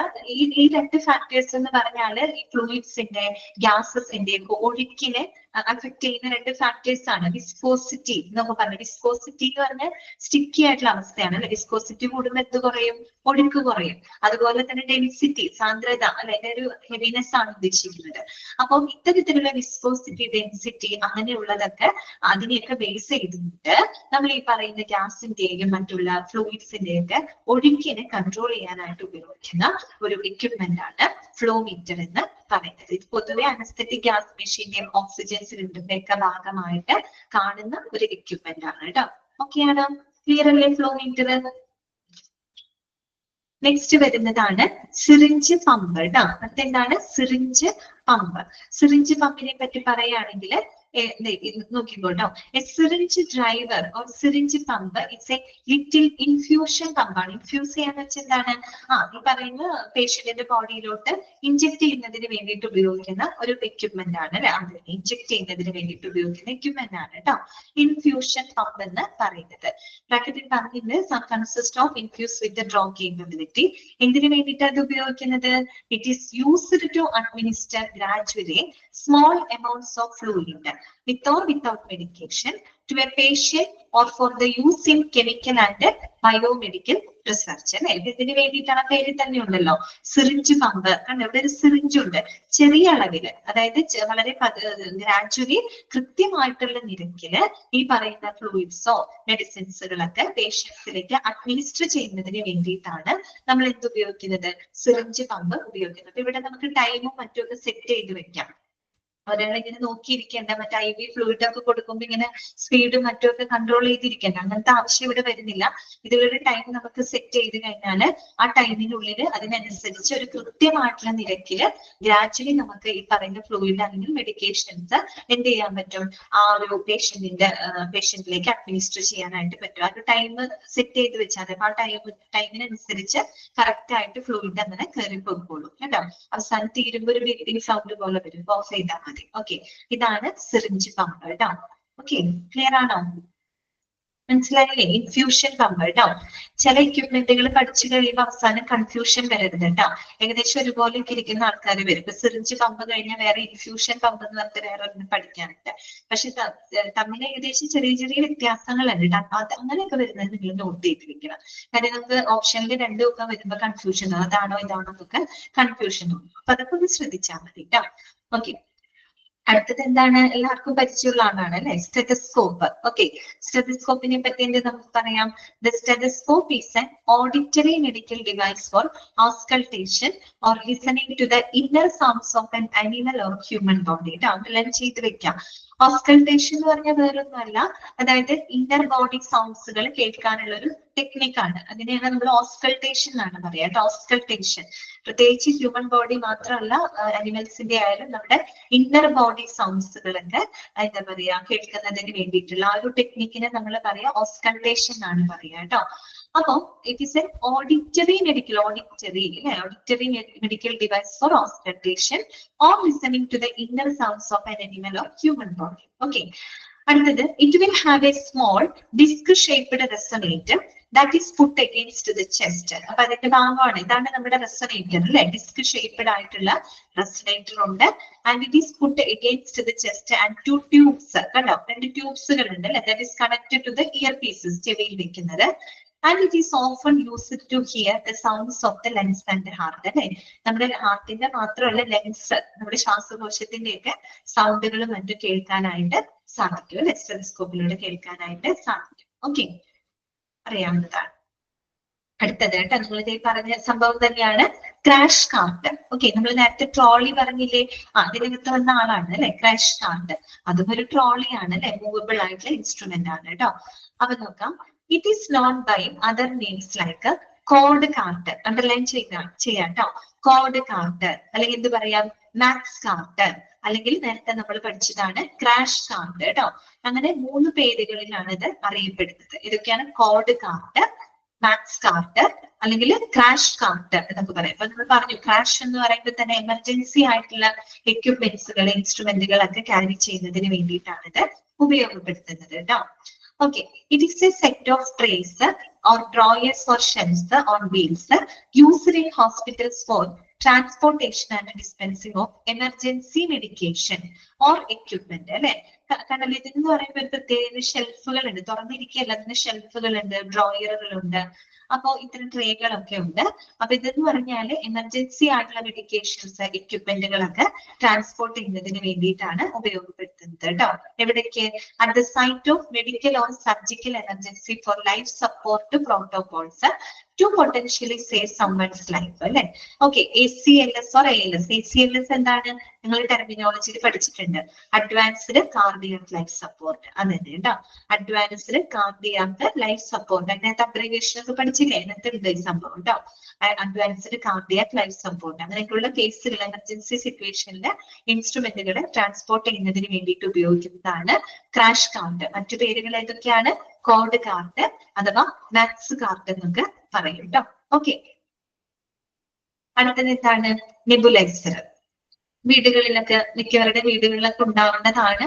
ഈ രണ്ട് ഫാക്ടേഴ്സ് എന്ന് പറഞ്ഞാല് ഈ ഫ്ലൂയിഡ്സിന്റെ ഗ്യാസസിന്റെ ഒഴുക്കിനെ അഫക്ട് ചെയ്യുന്ന രണ്ട് ഫാക്ടേഴ്സ് ആണ്. വിസ്കോസിറ്റി എന്നൊക്കെ പറഞ്ഞു. വിസ്കോസിറ്റി എന്ന് പറഞ്ഞാൽ സ്റ്റിക്കി ആയിട്ടുള്ള അവസ്ഥയാണ് അല്ലെ. വിസ്കോസിറ്റി കൂടുമ്പോൾ എന്ത് കുറയും? ഒഴുക്ക് കുറയും. അതുപോലെ തന്നെ ഡെൻസിറ്റി സാന്ദ്രത അല്ലെ, ഒരു ഹെവിനെസ് ആണ് ഉദ്ദേശിക്കുന്നത്. അപ്പം ഇത്തരത്തിലുള്ള വിസ്കോസിറ്റി ഡെൻസിറ്റി അങ്ങനെയുള്ളതൊക്കെ അതിനെയൊക്കെ ബേസ് ചെയ്തിട്ട് നമ്മൾ ഈ പറയുന്ന ഗ്യാസിന്റെയും മറ്റുള്ള ഫ്ലൂയിഡ്സിന്റെയും ഒക്കെ ഒഴുക്കിനെ കൺട്രോൾ ചെയ്യാനായിട്ട് ഉപയോഗിക്കുന്ന ഒരു എക്യുപ്മെന്റ് ആണ് ഫ്ലോ മീറ്റർ എന്ന് പറയുന്നത്. ഇത് പൊതുവെ അനസ്തെറ്റിക് ഗ്യാസ് മെഷീന്റെയും ഓക്സിജൻ സിലിണ്ടറിന്റെ ഒക്കെ ഭാഗമായിട്ട് കാണുന്ന ഒരു എക്യുപ്മെന്റ് ആണ് കേട്ടോ. ഓക്കെ ആണോ? ക്ലിയർ അല്ലേ ഫ്ലോ മീറ്റർ? നെക്സ്റ്റ് വരുന്നതാണ് സിറിഞ്ച് പമ്പ് കേട്ടോ. അതെന്താണ്? Syringe pump. സിറിഞ്ച് പമ്പിനെ പറ്റി പറയുകയാണെങ്കിൽ നോക്കിക്കോട്ടോ. A syringe driver or syringe pump it's a little infusion പമ്പാണ്. ഇൻഫ്യൂസ് ചെയ്യാന്ന് വെച്ചാൽ എന്താണ്? ഈ പറയുന്ന പേഷ്യന്റിന്റെ ബോഡിയിലോട്ട് ഇൻജെക്ട് ചെയ്യുന്നതിന് വേണ്ടിയിട്ട് ഉപയോഗിക്കുന്ന ഒരു എക്യുപ്മെന്റ് ആണ് അല്ലെ. അത് ഇൻജെക്ട് ചെയ്യുന്നതിന് വേണ്ടിയിട്ട് ഉപയോഗിക്കുന്ന എക്യുപ്മെന്റ് ആണ് കേട്ടോ ഇൻഫ്യൂഷൻ പമ്പ് എന്ന് പറയുന്നത്. ബ്രാക്കറ്റിൽ പറഞ്ഞിട്ടുണ്ട് consist of infuse withdraw capability. എന്തിനു വേണ്ടിയിട്ട് അത് ഉപയോഗിക്കുന്നത്? It is used to administer gradually small amounts of fluid with or without medication to a patient or for the use in chemical and biomedical research. അല്ലെ, ഇതിന് വേണ്ടിയിട്ടാണ് പേര് തന്നെ ഉണ്ടല്ലോ സിറിഞ്ച് പമ്പ്. കാരണം ഇവിടെ ഒരു സിറിഞ്ച് ഉണ്ട് ചെറിയ അളവില്, അതായത് വളരെ ഗ്രാജുവലി കൃത്യമായിട്ടുള്ള നിരക്കില് ഈ പറയുന്ന ഫ്ലൂയിഡ്സോ മെഡിസിൻസുകളൊക്കെ പേഷ്യൻസിലേക്ക് അഡ്മിനിസ്റ്റർ ചെയ്യുന്നതിന് വേണ്ടിയിട്ടാണ് നമ്മൾ എന്ത് ഉപയോഗിക്കുന്നത്? സിറിഞ്ച് പമ്പ് ഉപയോഗിക്കുന്നത്. അപ്പൊ ഇവിടെ നമുക്ക് ടൈമും മറ്റൊക്കെ സെറ്റ് ചെയ്ത് വെക്കാം. ഒരാളിങ്ങനെ നോക്കിയിരിക്കേണ്ട, മറ്റേ IV ഫ്ലൂയിഡ് ഒക്കെ കൊടുക്കുമ്പോൾ ഇങ്ങനെ സ്പീഡും മറ്റുമൊക്കെ കൺട്രോൾ ചെയ്തിരിക്കേണ്ട അങ്ങനത്തെ ആവശ്യം ഇവിടെ വരുന്നില്ല. ഇതുവരെ ടൈം നമുക്ക് സെറ്റ് ചെയ്ത് കഴിഞ്ഞാൽ ആ ടൈമിനുള്ളിൽ അതിനനുസരിച്ച് ഒരു കൃത്യമായിട്ടുള്ള നിരക്കില് ഗ്രാജുവലി നമുക്ക് ഈ പറയുന്ന ഫ്ലൂയിഡ് അല്ലെങ്കിൽ മെഡിക്കേഷൻസ് എന്ത് ചെയ്യാൻ പറ്റും? ആ ഒരു പേഷ്യന്റിലേക്ക് അഡ്മിനിസ്റ്റർ ചെയ്യാനായിട്ട് പറ്റും. ആ ഒരു ടൈം സെറ്റ് ചെയ്ത് വെച്ചാൽ ആ ടൈമിനനുസരിച്ച് കറക്റ്റ് ആയിട്ട് ഫ്ലൂയിഡ് അങ്ങനെ കയറി പോകുള്ളൂ കേട്ടോ. അവസാനം തീരുമ്പോൾ ഒരു ബീപ്പിംഗ് സൗണ്ട് പോലെ വരും, ഓഫ് ചെയ്താൽ മതി. ഓക്കെ, ഇതാണ് സിറിഞ്ച് പമ്പ് കേട്ടോ. ഓക്കെ, ക്ലിയർ ആണോ? മനസ്സിലായില്ലേ? ഇൻഫ്യൂഷൻ പമ്പ് കേട്ടോ. ചില എക്യുപ്മെന്റുകൾ പഠിച്ചു കഴിയുമ്പോൾ അവസാനം കൺഫ്യൂഷൻ വരരുത് കേട്ടോ. ഏകദേശം ഒരുപോലെ ഇരിക്കുന്ന ആൾക്കാർ വരും. ഇപ്പൊ സിറിഞ്ച് പമ്പ് കഴിഞ്ഞാൽ വേറെ ഇൻഫ്യൂഷൻ പമ്പ് എന്ന് പറഞ്ഞിട്ട് വേറെ ഒന്നും പഠിക്കാനുണ്ട്. പക്ഷെ തമ്മിൽ ഏകദേശം ചെറിയ ചെറിയ വ്യത്യാസങ്ങളുണ്ട്. അത് അങ്ങനെയൊക്കെ വരുന്നത് നിങ്ങൾ നോട്ട് ചെയ്ത് വെക്കണം. കാര്യം നമുക്ക് ഓപ്ഷനിൽ രണ്ടും ഒക്കെ വരുമ്പോൾ കൺഫ്യൂഷൻ, അതാണോ ഇതാണോ എന്നൊക്കെ കൺഫ്യൂഷൻ തോന്നും. അപ്പൊ അതൊക്കെ ഒന്ന് ശ്രദ്ധിച്ചാൽ മതി കേട്ടോ. ഓക്കെ, അടുത്തത് എന്താണ്? എല്ലാവർക്കും പരിചയമുള്ള ആളാണ് അല്ലെ, സ്റ്റെതസ്കോപ്പ്. ഓക്കെ, സ്റ്റെതസ്കോപ്പിനെ പറ്റി എന്ത് നമുക്ക് പറയാം? The stethoscope is an auditory medical device for auscultation or listening to the inner sounds of an animal or human body. ഇതെല്ലാം ചെയ്ത് വെക്കാം. ഓസ്കൾട്ടേഷൻ എന്ന് പറഞ്ഞാൽ വേറൊന്നുമല്ല, അതായത് ഇന്നർ ബോഡി സൗണ്ട്സുകൾ കേൾക്കാനുള്ള ഒരു ടെക്നിക്കാണ്. അതിനെയാണ് നമ്മൾ ഓസ്കൾട്ടേഷൻ എന്നാണ് പറയാ കേട്ടോ. ഓസ്കൾട്ടേഷൻ പ്രത്യേകിച്ച് ഹ്യൂമൻ ബോഡി മാത്രമല്ല, അനിമൽസിന്റെ ആയാലും നമ്മുടെ ഇന്നർ ബോഡി സൗണ്ട്സുകളൊക്കെ എന്താ പറയാ കേൾക്കുന്നതിന് വേണ്ടിയിട്ടുള്ള ആ ഒരു ടെക്നിക്കിനെ നമ്മൾ പറയാ ഓസ്കൾട്ടേഷൻ എന്നാണ് പറയാ കേട്ടോ. അപ്പൊ it is an auditory medical device for auscultation or listening to the inner sounds of an animal or human body. Okay, അടുത്തത് it will have a small disc shaped resonator that is put against the chest. അപ്പൊ അതിന്റെ ഭാഗമാണ് ഇതാണ് നമ്മുടെ റെസൊനേറ്റർ അല്ലെ, disk shaped ആയിട്ടുള്ള resonator ഉണ്ട്. And it is put against the chest and two tubes, കണ്ടോ, 2 ട്യൂബ്സുകൾ ഉണ്ട് അല്ലെ, that is connected to the ear pieces, ചെവിയിൽ വെക്കുന്നത്. And it is often used to hear the sounds of the lungs and heart അല്ലെ. നമ്മുടെ ഹാർട്ടിന്റെ മാത്രമല്ല ലങ്സ്, നമ്മുടെ ശ്വാസകോശത്തിന്റെ ഒക്കെ സൗണ്ടുകളും മറ്റും കേൾക്കാനായിട്ട് സാധിക്കും അല്ലെ, സ്റ്റെതസ്കോപ്പിലൂടെ കേൾക്കാനായിട്ട് സാധിക്കും. ഓക്കെ, അറിയാവുന്നതാണ്. അടുത്തത് കേട്ടോ, നിങ്ങൾ ഇതേ പറഞ്ഞ സംഭവം തന്നെയാണ് ക്രാഷ് കാർട്ട്. ഓക്കെ, നമ്മൾ നേരത്തെ ട്രോളി പറഞ്ഞില്ലേ, അതിനകത്ത് വന്ന ആളാണ് അല്ലെ ക്രാഷ് കാർട്ട്. അതും ഒരു ട്രോളിയാണ് അല്ലെ, മൂവബിൾ ആയിട്ടുള്ള ഇൻസ്ട്രുമെന്റ് ആണ് കേട്ടോ. അപ്പൊ നോക്കാം, it is known by other names like code cart. Underline ചെയ്യാം കേട്ടോ. കോഡ് കാർട്ട് അല്ലെങ്കിൽ എന്ത് പറയാം, മാക്സ് കാർട്ട്, അല്ലെങ്കിൽ നേരത്തെ നമ്മൾ പഠിച്ചതാണ് ക്രാഷ് കാർട്ട് കേട്ടോ. അങ്ങനെ 3 പേരുകളിലാണ് ഇത് അറിയപ്പെടുന്നത്. ഇതൊക്കെയാണ് കോഡ് കാർട്ട്, മാക്സ് കാർട്ട് അല്ലെങ്കിൽ ക്രാഷ് കാർട്ട് എന്നൊക്കെ പറയാം. അപ്പൊ നമ്മൾ പറഞ്ഞു ക്രാഷ് എന്ന് പറയുമ്പോൾ തന്നെ എമർജൻസി ആയിട്ടുള്ള എക്യുപ്മെന്റ്സുകൾ, ഇൻസ്ട്രുമെന്റുകളൊക്കെ ക്യാരി ചെയ്യുന്നതിന് വേണ്ടിയിട്ടാണ് ഇത് ഉപയോഗപ്പെടുത്തുന്നത് കേട്ടോ. Okay, it is a set of trays or drawers or shelves on wheels used in hospitals for transportation and dispensing of emergency medication or equipment അല്ലെ. കാരണം ഇതെന്ന് പറയുമ്പോൾ പ്രത്യേക ഷെൽഫുകൾ ഉണ്ട്, തുറന്നിരിക്കുകയല്ല, അതിന് ഷെൽഫുകൾ ഉണ്ട്, ഡ്രോയറുകളുണ്ട്, അപ്പോ ഇത്തരം ട്രേകളൊക്കെ ഉണ്ട്. അപ്പൊ ഇതെന്ന് പറഞ്ഞാല് എമർജൻസി ആയിട്ടുള്ള മെഡിക്കേഷൻസ്, എക്യുപ്മെന്റുകളൊക്കെ ട്രാൻസ്പോർട്ട് ചെയ്യുന്നതിന് വേണ്ടിയിട്ടാണ് ഉപയോഗപ്പെടുത്തുന്നത് കേട്ടോ. എവിടേക്ക്? At the site of medical or surgical emergency for life support protocols to potentially save someone's life അല്ലെ. Okay, ACLS or ALS. ACLS എന്താണ്, നിങ്ങൾ ടെർമിനോളജിയിൽ പഠിച്ചിട്ടുണ്ട്, അഡ്വാൻസ്ഡ് കാർഡിയാക് ലൈഫ് സപ്പോർട്ട്. അത് തന്നെ കേട്ടോ, അഡ്വാൻസ്ഡ് കാർഡിയാക് ലൈഫ് സപ്പോർട്ട്. അതിനകത്ത് അബ്രിവേഷൻ ഒക്കെ പഠിച്ചില്ലേ, അതിനകത്ത് ഉണ്ട് ഈ സംഭവം കേട്ടോ, അഡ്വാൻസ്ഡ് കാർഡിയാക് ലൈഫ് സപ്പോർട്ട്. അങ്ങനെയൊക്കെയുള്ള കേസുകൾ, എമർജൻസി സിറ്റുവേഷനിൽ ഇൻസ്ട്രുമെന്റുകളെ ട്രാൻസ്പോർട്ട് ചെയ്യുന്നതിന് വേണ്ടിയിട്ട് ഉപയോഗിക്കുന്നതാണ് ക്രാഷ് കാർട്ട്. മറ്റു പേരുകൾ ഏതൊക്കെയാണ്? കോഡ് കാർട്ട് അഥവാ മാക്സ് കാർട്ട് എന്നൊക്കെ പറയും കേട്ടോ. ഓക്കെ, അടുത്തത് എന്താണ്? നെബുലൈസർ. വീടുകളിലൊക്കെ, മിക്കവരുടെ വീടുകളിലൊക്കെ ഉണ്ടാവേണ്ടതാണ്.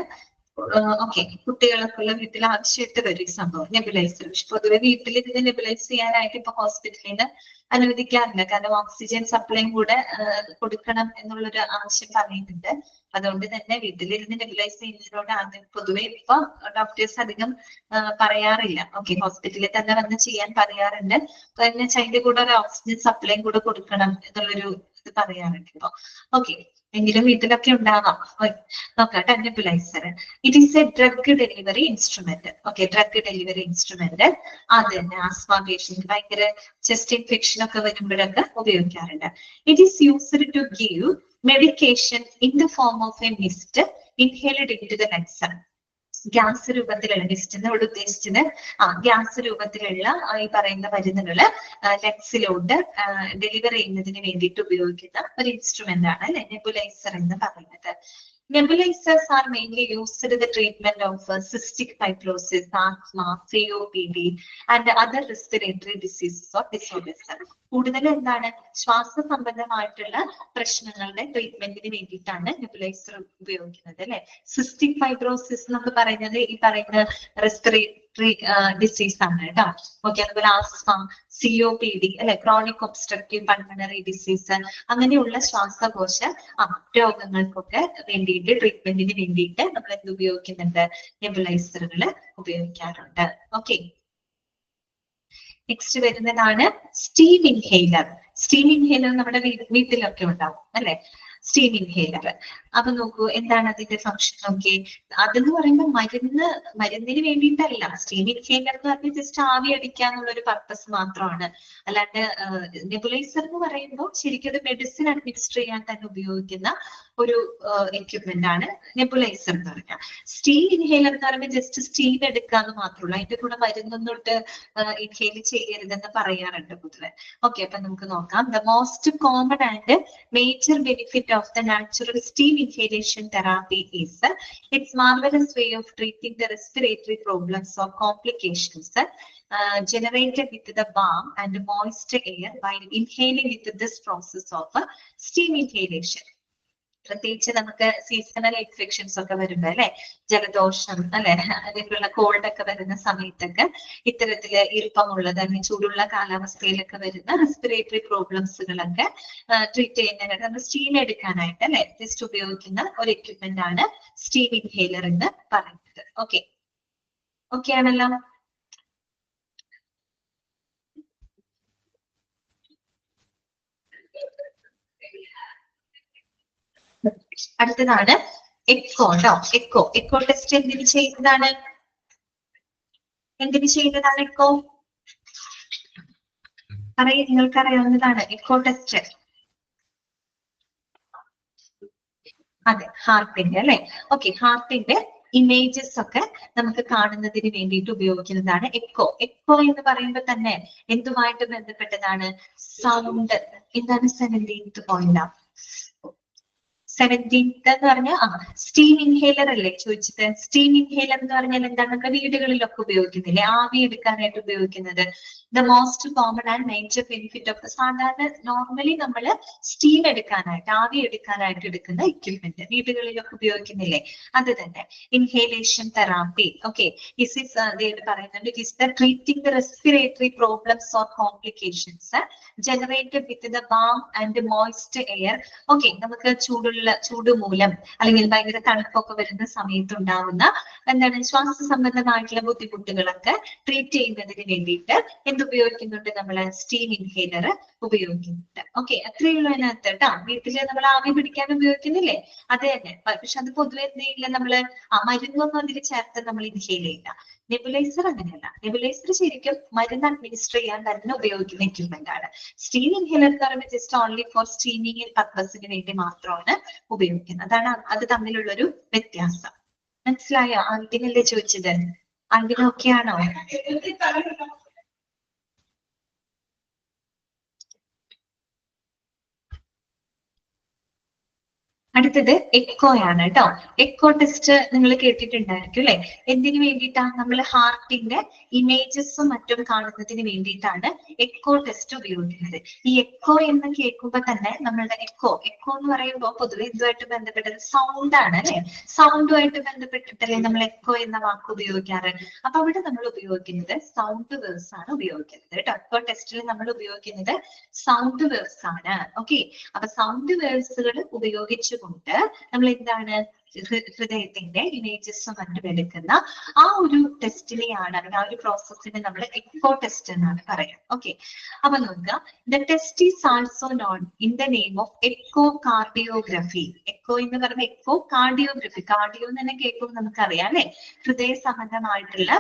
ഓക്കെ, കുട്ടികളൊക്കെ ഉള്ള വീട്ടിൽ ആവശ്യമായിട്ട് വരും ഈ സംഭവം, നെബുലൈസർ. പക്ഷെ പൊതുവെ വീട്ടിൽ ഇതിനെ നെബുലൈസ് ചെയ്യാനായിട്ട് ഇപ്പൊ ഹോസ്പിറ്റലിൽ നിന്ന് അനുവദിക്കാറില്ല, കാരണം ഓക്സിജൻ സപ്ലൈയും കൂടെ കൊടുക്കണം എന്നുള്ളൊരു ആവശ്യം പറയുന്നുണ്ട്. അതുകൊണ്ട് തന്നെ വീട്ടിലിരുന്ന് നെബുലൈസ് ചെയ്യുന്നതിനോട് ആദ്യം പൊതുവെ ഇപ്പൊ ഡോക്ടേഴ്സ് അധികം പറയാറില്ല. ഓക്കെ, ഹോസ്പിറ്റലിൽ തന്നെ വന്ന് ചെയ്യാൻ പറയാറുണ്ട്. പിന്നെ അതിന്റെ കൂടെ ഒരു ഓക്സിജൻ സപ്ലൈയും കൂടെ കൊടുക്കണം എന്നുള്ളൊരു ഇത് പറയാറുണ്ട് ഇപ്പൊ. ഓക്കെ, എങ്കിലും വീട്ടിലൊക്കെ ഉണ്ടാവാം. നോക്കാം, nebuliser. It is a drug delivery instrument. Okay, drug delivery instrument. അത് തന്നെ ആസ്മ പേഷ്യന്റ്, ഭയങ്കര ചെസ്റ്റ് ഇൻഫെക്ഷൻ ഒക്കെ വരുമ്പോഴൊക്കെ ഉപയോഗിക്കാറുണ്ട്. It is used to give medication in the form of a mist inhaled into the lungs. Gas രൂപത്തിലുള്ള mist എന്നോട് ഉദ്ദേശിച്ചത് gas രൂപത്തിലുള്ള ഈ പറയുന്ന മരുന്നുകള് ലങ്സിലോട്ട് ഡെലിവർ ചെയ്യുന്നതിന് വേണ്ടിയിട്ട് ഉപയോഗിക്കുന്ന ഒരു ഇൻസ്ട്രുമെന്റ് ആണ് അല്ലെ നെബുലൈസർ എന്ന് പറയുന്നത്. Nebulizers are mainly used in the treatment of cystic fibrosis, asthma, COPD, and other respiratory diseases or disorders. കൂടുതൽ എന്താണ്, ശ്വാസ സംബന്ധമായിട്ടുള്ള പ്രശ്നങ്ങളുടെ ട്രീറ്റ്മെന്റിന് വേണ്ടിയിട്ടാണ് നെബുലൈസർ ഉപയോഗിക്കുന്നത് അല്ലെ. സിസ്റ്റിക് ഫൈബ്രോസിസ് എന്നൊക്കെ പറയുന്നത് ഈ പറയുന്ന റെസ്പിറേറ്ററി ഡിസീസ് ആണ് കേട്ടോ. ഓക്കെ, അതുപോലെ ആസ്മ, COPD അല്ലെ, ക്രോണിക് ഒബ്സ്ട്രക്റ്റീവ് പൾമണറി ഡിസീസ്, അങ്ങനെയുള്ള ശ്വാസകോശ രോഗങ്ങൾക്കൊക്കെ വേണ്ടിയിട്ട്, ട്രീറ്റ്മെന്റിന് വേണ്ടിയിട്ട് നമ്മൾ എന്ത് ഉപയോഗിക്കുന്നുണ്ട്, നെബുലൈസറുകൾ ഉപയോഗിക്കാറുണ്ട്. ഓക്കെ, നെക്സ്റ്റ് വരുന്നതാണ് സ്റ്റീം ഇൻഹേലർ. സ്റ്റീം ഇൻഹേലർ നമ്മുടെ വീട്ടിലൊക്കെ ഉണ്ടാവും അല്ലെ. സ്റ്റീം ഇൻഹേലർ അപ്പൊ നോക്കൂ എന്താണ് അതിന്റെ ഫംഗ്ഷൻ നോക്കി. അതെന്ന് പറയുമ്പോൾ മരുന്നിന് വേണ്ടിയിട്ടല്ല. സ്റ്റീം ഇൻഹേലർ എന്ന് പറഞ്ഞാൽ ജസ്റ്റ് ആവി അടിക്കുക എന്നുള്ള ഒരു പർപ്പസ് മാത്രമാണ്. അല്ലാണ്ട് നെബുലൈസർ എന്ന് പറയുമ്പോൾ ശരിക്കും അത് മെഡിസിൻ അഡ്മിനിസ്റ്റർ ചെയ്യാൻ തന്നെ ഉപയോഗിക്കുന്ന ഒരു എക്യുപ്മെന്റ് ആണ് നെബുലൈസർ എന്ന് പറഞ്ഞാൽ. സ്റ്റീം ഇൻഹേലർ എന്ന് പറയുമ്പോൾ ജസ്റ്റ് സ്റ്റീം എടുക്കാന്ന് മാത്രമല്ല, അതിന്റെ കൂടെ മരുന്നൊന്നിട്ട് ഇൻഹേൽ ചെയ്യരുതെന്ന് പറയാറുണ്ട് പൊതുവെ. ഓക്കെ, അപ്പൊ നമുക്ക് നോക്കാം. The most common and major benefit of the natural steam inhalation therapy is it's marvellous way of treating the respiratory problems or complications generated with the balm and moist air while inhaling with this process of steam inhalation. പ്രത്യേകിച്ച് നമുക്ക് seasonal infections ഒക്കെ വരുമ്പോ അല്ലെ, ജലദോഷം അല്ലെ, അതേപോലുള്ള called ഒക്കെ വരുന്ന സമയത്തൊക്കെ ഇത്തരത്തില് ഈർപ്പമുള്ളത് അല്ലെങ്കിൽ ചൂടുള്ള കാലാവസ്ഥയിലൊക്കെ വരുന്ന റെസ്പിറേറ്ററി പ്രോബ്ലംസുകളൊക്കെ ട്രീറ്റ് ചെയ്യുന്നതിനായിട്ട് നമ്മൾ സ്റ്റീം എടുക്കാനായിട്ട് അല്ലെ ജസ്റ്റ് ഉപയോഗിക്കുന്ന ഒരു എക്യുപ്മെന്റ് ആണ് സ്റ്റീം ഇൻഹേലർ എന്ന് പറയുന്നത്. ഓക്കെ ആണല്ലോ. അടുത്തതാണ് എക്കോ ട്ടോ. എക്കോ ടെസ്റ്റ് എന്തിനു ചെയ്യുന്നതാണ്? എക്കോ പറയും, നിങ്ങൾക്ക് അറിയാവുന്നതാണ് എക്കോ ടെസ്റ്റ്. അതെ, ഹാർട്ടിന്റെ അല്ലെ. ഓക്കെ, ഹാർട്ടിന്റെ ഇമേജസ് ഒക്കെ നമുക്ക് കാണുന്നതിന് വേണ്ടിയിട്ട് ഉപയോഗിക്കുന്നതാണ് എക്കോ. എക്കോ എന്ന് പറയുമ്പോൾ തന്നെ എന്തുമായിട്ട് ബന്ധപ്പെട്ടതാണ്? സൗണ്ട്. എന്താണ് 17th പോയിന്റ്? 17th എന്ന് പറഞ്ഞാൽ സ്റ്റീം ഇൻഹേലർ അല്ലേ ചോദിച്ചത്. സ്റ്റീം ഇൻഹേലർ എന്ന് പറഞ്ഞാൽ എന്താണ്? നമ്മുടെ വീടുകളിലൊക്കെ ഉപയോഗിക്കുന്നില്ലേ, ആവി എടുക്കാനായിട്ട് ഉപയോഗിക്കുന്നത്. The most common and major benefit of സാധാരണ നോർമലി നമ്മൾ സ്റ്റീം എടുക്കാനായിട്ട് ആവി എടുക്കാനായിട്ട് എടുക്കുന്ന എക്യുപ്മെന്റ് വീടുകളിലൊക്കെ ഉപയോഗിക്കുന്നില്ലേ, അത് തന്നെ ഇൻഹേലേഷൻ തെറാപ്പി. ഓക്കെ, ഇസ് പറയുന്നുണ്ട് it is the treating the respiratory problems or complications generated with the balm and moist air. Okay, നമുക്ക് ചൂട് മൂലം അല്ലെങ്കിൽ ഭയങ്കര തണുപ്പൊക്കെ വരുന്ന സമയത്ത് ഉണ്ടാവുന്ന എന്താണ് ശ്വാസ സംബന്ധമായിട്ടുള്ള ബുദ്ധിമുട്ടുകളൊക്കെ ട്രീറ്റ് ചെയ്യുന്നതിന് വേണ്ടിയിട്ട് എന്തുപയോഗിക്കുന്നുണ്ട്? നമ്മള് സ്റ്റീം ഇൻഹേലർ ഉപയോഗിക്കുന്നുണ്ട്. ഓക്കെ, അത്രയുള്ള അതിനകത്ത് കേട്ടോ. വീട്ടില് നമ്മൾ ആവി പിടിക്കാൻ ഉപയോഗിക്കുന്നില്ലേ, അത് തന്നെ. പക്ഷെ അത് പൊതുവെ എന്ത് ചെയ്യില്ല, നമ്മള് മരുന്നൊന്നും അതിൽ ചേർത്ത് നമ്മൾ ഇൻഹേൽ ചെയ്യില്ല. നെബുലൈസർ അങ്ങനെയല്ല. നെബുലൈസർ ശരിക്കും മരുന്ന് അഡ്മിനിസ്റ്റർ ചെയ്യാൻ തന്നെ ഉപയോഗിക്കുന്ന എക്യുപ്മെന്റ് ആണ്. സ്റ്റീം ഇൻഹേലർ എന്ന് പറയുമ്പോൾ ജസ്റ്റ് ഓൺലി ഫോർ സ്റ്റീമിങ് പർപ്പസിന് വേണ്ടി മാത്രമാണ് ഉപയോഗിക്കുന്നത്. അതാണ് അത് തമ്മിലുള്ളൊരു വ്യത്യാസം. മനസ്സിലായോ? ആദ്യമല്ലേ ചോദിച്ചത്? ആദ്യം ഓക്കെ ആണോ? അടുത്തത് എക്കോ ആണ് കേട്ടോ. എക്കോ ടെസ്റ്റ് നിങ്ങൾ കേട്ടിട്ടുണ്ടായിരിക്കും അല്ലെ. എന്തിനു വേണ്ടിയിട്ടാണ്? നമ്മൾ ഹാർട്ടിന്റെ ഇമേജസും മറ്റും കാണുന്നതിന് വേണ്ടിയിട്ടാണ് എക്കോ ടെസ്റ്റ് ഉപയോഗിക്കുന്നത്. ഈ എക്കോ എന്ന് കേൾക്കുമ്പോൾ തന്നെ നമ്മളുടെ എക്കോ എന്ന് പറയുമ്പോൾ പൊതുവെ ഇതുമായിട്ട് ബന്ധപ്പെട്ടത് സൗണ്ട് ആണ് അല്ലെ. സൗണ്ടുമായിട്ട് ബന്ധപ്പെട്ടിട്ടല്ലേ നമ്മൾ എക്കോ എന്ന വാക്ക് ഉപയോഗിക്കാറ്. അപ്പൊ അവിടെ നമ്മൾ ഉപയോഗിക്കുന്നത് സൗണ്ട് വേവ്സ് ആണ് ഉപയോഗിക്കുന്നത് കേട്ടോ. എക്കോ ടെസ്റ്റിൽ നമ്മൾ ഉപയോഗിക്കുന്നത് സൗണ്ട് വേവ്സ് ആണ്. ഓക്കെ, അപ്പൊ സൗണ്ട് വേവ്സുകൾ ഉപയോഗിച്ചു കൊണ്ട് നമ്മൾ എന്താണ് ഹൃദയത്തിന്റെ ഇമേജസും മറ്റും എടുക്കുന്ന ആ ഒരു ടെസ്റ്റിനെയാണ്, അല്ലെങ്കിൽ ആ ഒരു പ്രോസസ്സിനെ നമ്മൾ എക്കോ ടെസ്റ്റ് എന്നാണ് പറയാം. ഓക്കെ, അപ്പൊ നോക്കുക. The test is also known in the name of echocardiography. Echo എന്ന് പറയുമ്പോൾ എക്കോ കാർഡിയോഗ്രഫി. കാർഡിയോ എന്ന് തന്നെ കേൾക്കുമ്പോൾ നമുക്കറിയാം അല്ലെ, ഹൃദയ സംബന്ധമായിട്ടുള്ള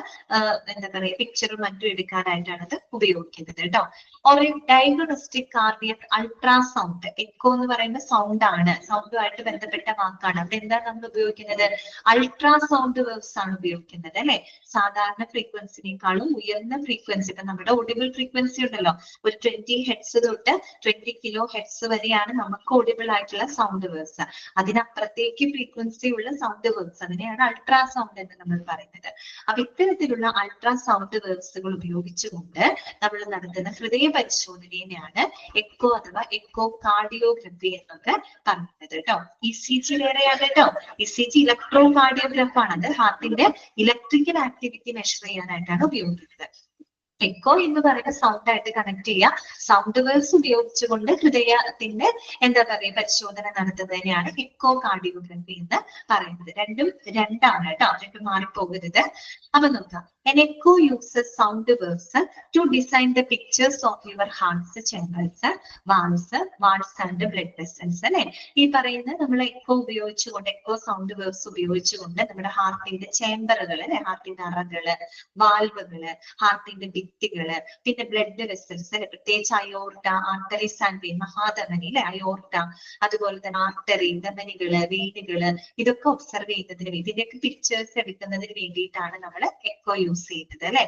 എന്താ പറയാ പിക്ചറും മറ്റും എടുക്കാനായിട്ടാണ് ഇത് ഉപയോഗിക്കുന്നത് കേട്ടോ. ഒരു ഡയഗ്നോസ്റ്റിക് കാർഡിയക് അൾട്രാസൗണ്ട്. എക്കോ എന്ന് പറയുന്ന സൗണ്ട് ആണ്, സൗണ്ടുമായിട്ട് ബന്ധപ്പെട്ട വാക്കാണ്. അവിടെ എന്താണ് ഉപയോഗിക്കുന്നത്? അൾട്രാസൗണ്ട് വേവ്സ് ആണ് ഉപയോഗിക്കുന്നത് അല്ലെ. സാധാരണ ഫ്രീക്വൻസിനേക്കാളും ഉയർന്ന ഫ്രീക്വൻസി, ഇപ്പൊ നമ്മുടെ ഓഡിബിൾ ഫ്രീക്വൻസി ഉണ്ടല്ലോ, ഒരു 20 ഹെഡ്സ് തൊട്ട് 20 കിലോ ഹെഡ്സ് വരെയാണ് നമുക്ക് ഓഡിബിൾ ആയിട്ടുള്ള സൗണ്ട് വേവ്സ്. അതിനപ്പുറത്തേക്ക് ഫ്രീക്വൻസി ഉള്ള സൗണ്ട് വേവ്സ്, അതിനെയാണ് അൾട്രാസൗണ്ട് എന്ന് നമ്മൾ പറയുന്നത്. അപ്പൊ ഇത്തരത്തിലുള്ള അൾട്രാസൗണ്ട് വേവ്സുകൾ ഉപയോഗിച്ചുകൊണ്ട് നമ്മൾ നടത്തുന്ന ഹൃദയ പരിശോധനയാണ് എക്കോ അഥവാ എക്കോ കാർഡിയോഗ്രഫി എന്നൊക്കെ പറയുന്നത് കേട്ടോ. ECG വേറെയാണ് കേട്ടോ. ECG ഇലക്ട്രോ കാർഡിയോഗ്രാഫ് ആണ്. അത് ഹാർട്ടിന്റെ ഇലക്ട്രിക്കൽ ആക്ടിവിറ്റി മെഷർ ചെയ്യാനായിട്ടാണ് ഉപയോഗിക്കുന്നത്. എക്കോ എന്ന് പറയുന്ന സൗണ്ട് ആയിട്ട് കണക്ട് ചെയ്യുക. സൗണ്ട് വേവ്സ് ഉപയോഗിച്ചുകൊണ്ട് ഹൃദയത്തിന്റെ എന്താ പറയുക പരിശോധന നടത്തുന്നതിനെയാണ് എക്കോ കാർഡിയോഗ്രഫി എന്ന് പറയുന്നത്. രണ്ടും രണ്ടാണ് കേട്ടോ, രണ്ടും മാറിപ്പോകരുത്. അപ്പൊ നോക്കാം. An echo uses sound waves to design the pictures of your heart's chambers, valves and blood vessels. അല്ലെ ഈ പറയുന്ന നമ്മൾ എക്കോ ഉപയോഗിച്ചുകൊണ്ട് എക്കോ സൗണ്ട് വേവ്സ് ഉപയോഗിച്ചുകൊണ്ട് നമ്മുടെ ഹാർട്ടിന്റെ ചേംബറുകൾ അല്ലെ ഹാർട്ടിന്റെ അറകള് വാൽവുകള് ഹാർട്ടിന്റെ ഭിത്തികള് പിന്നെ ബ്ലഡ് വെസൽസ് അല്ലെ പ്രത്യേകിച്ച് അയോർട്ട ആർട്ടറീസ് ആൻഡ് വെയിൻ മഹാധമനി അല്ലെ അയോർട്ട അതുപോലെ തന്നെ ആർട്ടറി ധമനികള് വെയിനുകള് ഇതൊക്കെ ഒബ്സർവ് ചെയ്യുന്നതിന് വേണ്ടി ഇതിന്റെയൊക്കെ പിക്ചേഴ്സ് എടുക്കുന്നതിന് വേണ്ടിയിട്ടാണ് നമ്മൾ എക്കോ യൂസ് ചെയ്യുന്നത് അല്ലെ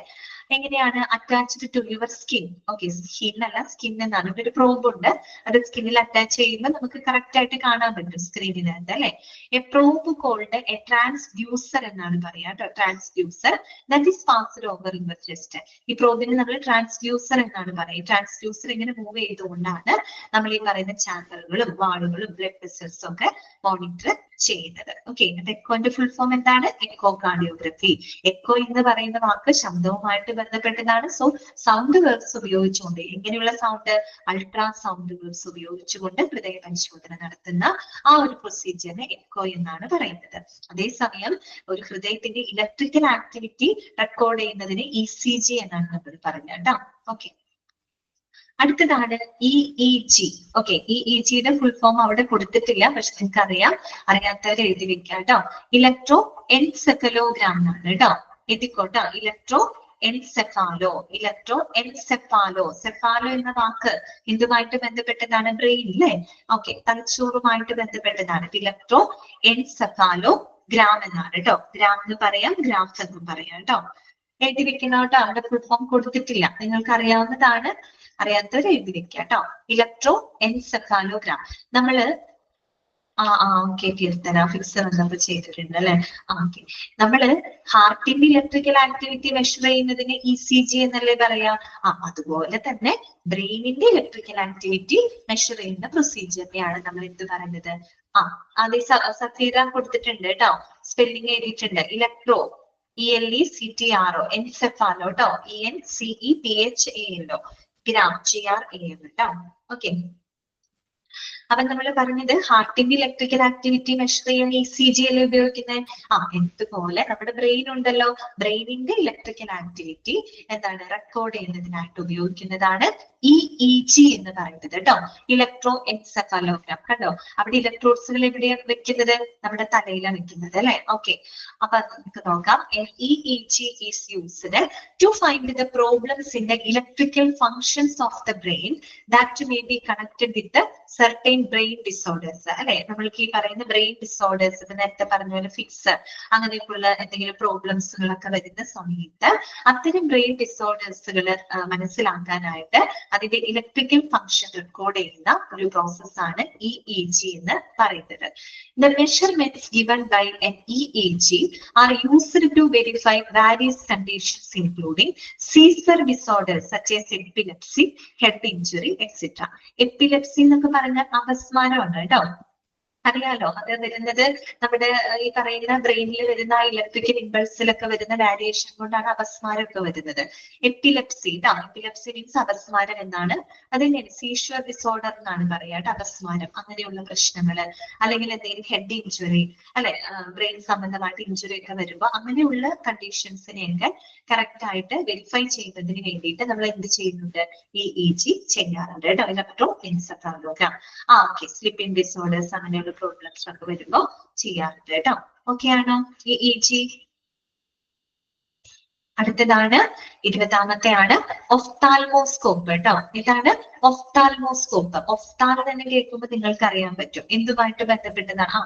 എങ്ങനെയാണ് attached to your skin okay skin അല്ല സ്കിൻ എന്നാണ് ഇവിടെ ഒരു പ്രോബ് ഉണ്ട് അത് സ്കിന്നിൽ അറ്റാച്ച് ചെയ്യുമ്പോൾ നമുക്ക് കറക്റ്റ് ആയിട്ട് കാണാൻ പറ്റും സ്ക്രീനിനകത്ത് അല്ലെ a probe called a transducer എന്നാണ് പറയാ കേട്ടോ transducer that is passed over your chest ഈ പ്രോബിന് നമ്മൾ ട്രാൻസ്ഡ്യൂസർ എന്നാണ് പറയുക ട്രാൻസ്ഡ്യൂസർ ഇങ്ങനെ മൂവ് ചെയ്തുകൊണ്ടാണ് നമ്മൾ ഈ പറയുന്ന ചാമ്പറുകളും വാളുകളും ബ്ലഡ് വെസൽസും ഒക്കെ മോണിറ്റർ ചെയ്യുന്നത് ഓക്കെ എക്കോന്റെ ഫുൾ ഫോം എന്താണ് എക്കോ കാർഡിയോഗ്രഫി എക്കോ എന്ന് പറയുന്ന വാക്ക് ശബ്ദവുമായിട്ട് ബന്ധപ്പെട്ടതാണ് സോ സൗണ്ട് വേർഡ്സ് ഉപയോഗിച്ചുകൊണ്ട് എങ്ങനെയുള്ള സൗണ്ട് അൾട്രാ സൗണ്ട് വേർഡ്സ് ഉപയോഗിച്ചുകൊണ്ട് ഹൃദയ പരിശോധന നടത്തുന്ന ആ ഒരു പ്രൊസീജിയറിനെ എക്കോ എന്നാണ് പറയുന്നത് അതേസമയം ഒരു ഹൃദയത്തിന്റെ ഇലക്ട്രിക്കൽ ആക്ടിവിറ്റി റെക്കോർഡ് ചെയ്യുന്നതിന് ECG എന്നാണ് നമ്മൾ പറഞ്ഞത് കേട്ടോ ഓക്കെ അടുത്തതാണ് EEG ഓക്കെ EEGയുടെ ഫുൾ ഫോം അവിടെ കൊടുത്തിട്ടില്ല പക്ഷെ നിങ്ങൾക്ക് അറിയാത്തവരെ എഴുതി വെക്കാം കേട്ടോ ഇലക്ട്രോ എൻസെഫലോഗ്രാം എന്നാണ് കേട്ടോ എഴുതിക്കോട്ടോ ഇലക്ട്രോ എൻസെഫാലോ സെഫാലോ എന്ന വാക്ക് എന്തുമായിട്ട് ബന്ധപ്പെട്ടതാണ് ബ്രെയിൻ അല്ലേ ഓക്കെ തലച്ചോറുമായിട്ട് ബന്ധപ്പെട്ടതാണ് ഇലക്ട്രോ എൻസെഫാലോ ഗ്രാം എന്നാണ് കേട്ടോ ഗ്രാം എന്ന് പറയാം ഗ്രാഫ് എന്നും പറയാം കേട്ടോ എഴുതി വെക്കണം കേട്ടോ അവിടെ ഫുൾ ഫോം കൊടുത്തിട്ടില്ല നിങ്ങൾക്ക് അറിയാവുന്നതാണ് അറിയാത്തവർ എഴുതി വെക്കുക കേട്ടോ ഇലക്ട്രോ എൻസെഫാലോഗ്രാം നമ്മള് ഓക്കെ കീർത്തന ഫിക്സർ നമ്മൾ ചെയ്തിട്ടുണ്ട് അല്ലെ ഓക്കെ നമ്മള് ഹാർട്ടിന്റെ ഇലക്ട്രിക്കൽ ആക്ടിവിറ്റി മെഷർ ചെയ്യുന്നതിന് ECG എന്നല്ലേ പറയാ അതുപോലെ തന്നെ ബ്രെയിനിന്റെ ഇലക്ട്രിക്കൽ ആക്ടിവിറ്റി മെഷർ ചെയ്യുന്ന പ്രൊസീജിയറിനെയാണ് നമ്മൾ എന്ത് പറയുന്നത് അതേ സഫീറ കൊടുത്തിട്ടുണ്ട് കേട്ടോ സ്പെല്ലിംഗ് എഴുതിയിട്ടുണ്ട് ഇലക്ട്രോ ELECTRO എൻസെഫാലോ കേട്ടോ ENCEPHALO ഗ്രാം GRAM കേട്ടോ ഓക്കെ അപ്പൊ നമ്മൾ പറഞ്ഞത് ഹാർട്ടിന്റെ ഇലക്ട്രിക്കൽ ആക്ടിവിറ്റി മെഷർ ചെയ്യാൻ ECG അല്ലേ ഉപയോഗിക്കുന്നത് എന്തുപോലെ നമ്മുടെ ബ്രെയിൻ ഉണ്ടല്ലോ ബ്രെയിനിന്റെ ഇലക്ട്രിക്കൽ ആക്ടിവിറ്റി എന്താണ് റെക്കോർഡ് ചെയ്യുന്നതിനായിട്ട് ഉപയോഗിക്കുന്നതാണ് EEG എന്ന് പറയുന്നത് കേട്ടോ ഇലക്ട്രോ എൻസെഫാലോഗ്രാം കണ്ടോ അവിടെ ഇലക്ട്രോഡ്സുകൾ എവിടെയാണ് വെക്കുന്നത് നമ്മുടെ തലയിലാണ് വെക്കുന്നത് അല്ലെ ഓക്കെ അപ്പൊ നമുക്ക് നോക്കാം EEG is used to find the problems in the electrical functions of the brain that may be connected with the certain brain disorders അല്ലെ നമ്മൾക്ക് ഈ പറയുന്ന ബ്രെയിൻ ഡിസോർഡേഴ്സ് ഇപ്പൊ നേരത്തെ പറഞ്ഞ പോലെ ഫിക്സ് അങ്ങനെയൊക്കെയുള്ള എന്തെങ്കിലും പ്രോബ്ലംസുകളൊക്കെ വരുന്ന സമയത്ത് അത്തരം ബ്രെയിൻ ഡിസോർഡേഴ്സുകൾ മനസ്സിലാക്കാനായിട്ട് അതിന്റെ ഇലക്ട്രിക്കൽ ഫംഗ്ഷൻ റെക്കോർഡ് ചെയ്യുന്ന ഒരു പ്രോസസ്സാണ് EEG എന്ന് പറയുന്നത് The measurements given by an EEG are used to verify various conditions including seizure disorders such as epilepsy, head injury, etc. Epilepsy എന്നൊക്കെ പറഞ്ഞാൽ അപസ്മാരമാണ് കേട്ടോ അറിയാലോ അത് വരുന്നത് നമ്മുടെ ഈ പറയുന്ന ബ്രെയിനിൽ വരുന്ന ഇലക്ട്രിക്കൽ ഇമ്പൾസിലൊക്കെ വരുന്ന വാരിയേഷൻ കൊണ്ടാണ് അപസ്മാരമൊക്കെ വരുന്നത് എപ്പിലെപ്സി എപ്പിലെപ്സി മീൻസ് അപസ്മാരം എന്നാണ് അതിന് സീഷ്യർ ഡിസോർഡർ എന്നാണ് പറയാ അപസ്മാരം അങ്ങനെയുള്ള പ്രശ്നങ്ങള് അല്ലെങ്കിൽ എന്തെങ്കിലും ഹെഡ് ഇഞ്ചുറി അല്ലെ ബ്രെയിൻ സംബന്ധമായിട്ട് ഇഞ്ചുറി ഒക്കെ വരുമ്പോൾ അങ്ങനെയുള്ള കണ്ടീഷൻസിനെയൊക്കെ കറക്റ്റ് ആയിട്ട് വെരിഫൈ ചെയ്യുന്നതിന് വേണ്ടിയിട്ട് നമ്മൾ എന്ത് ചെയ്യുന്നുണ്ട് EEG ചെയ്യാറുണ്ട് കേട്ടോ ഇലക്ട്രോ എൻസെഫാലോഗ്രാം ഓക്കെ സ്ലീപ്പിംഗ് ഡിസോർഡേഴ്സ് അങ്ങനെയുള്ള പ്രോബ്ലംസ് ഒക്കെ വരുമ്പോ ചെയ്യാറുണ്ട് കേട്ടോ ഓക്കെ ആണോ EEG അടുത്തതാണ് 20ാമത്തെയാണ് ഒഫ്താൽമോസ്കോപ്പ് കേട്ടോ ഇതാണ് ഒഫ്താൽമോസ്കോപ്പ് ഒഫ്താൽ തന്നെ കേൾക്കുമ്പോൾ നിങ്ങൾക്ക് അറിയാൻ പറ്റും എന്തുമായിട്ട് ബന്ധപ്പെട്ടതാണ്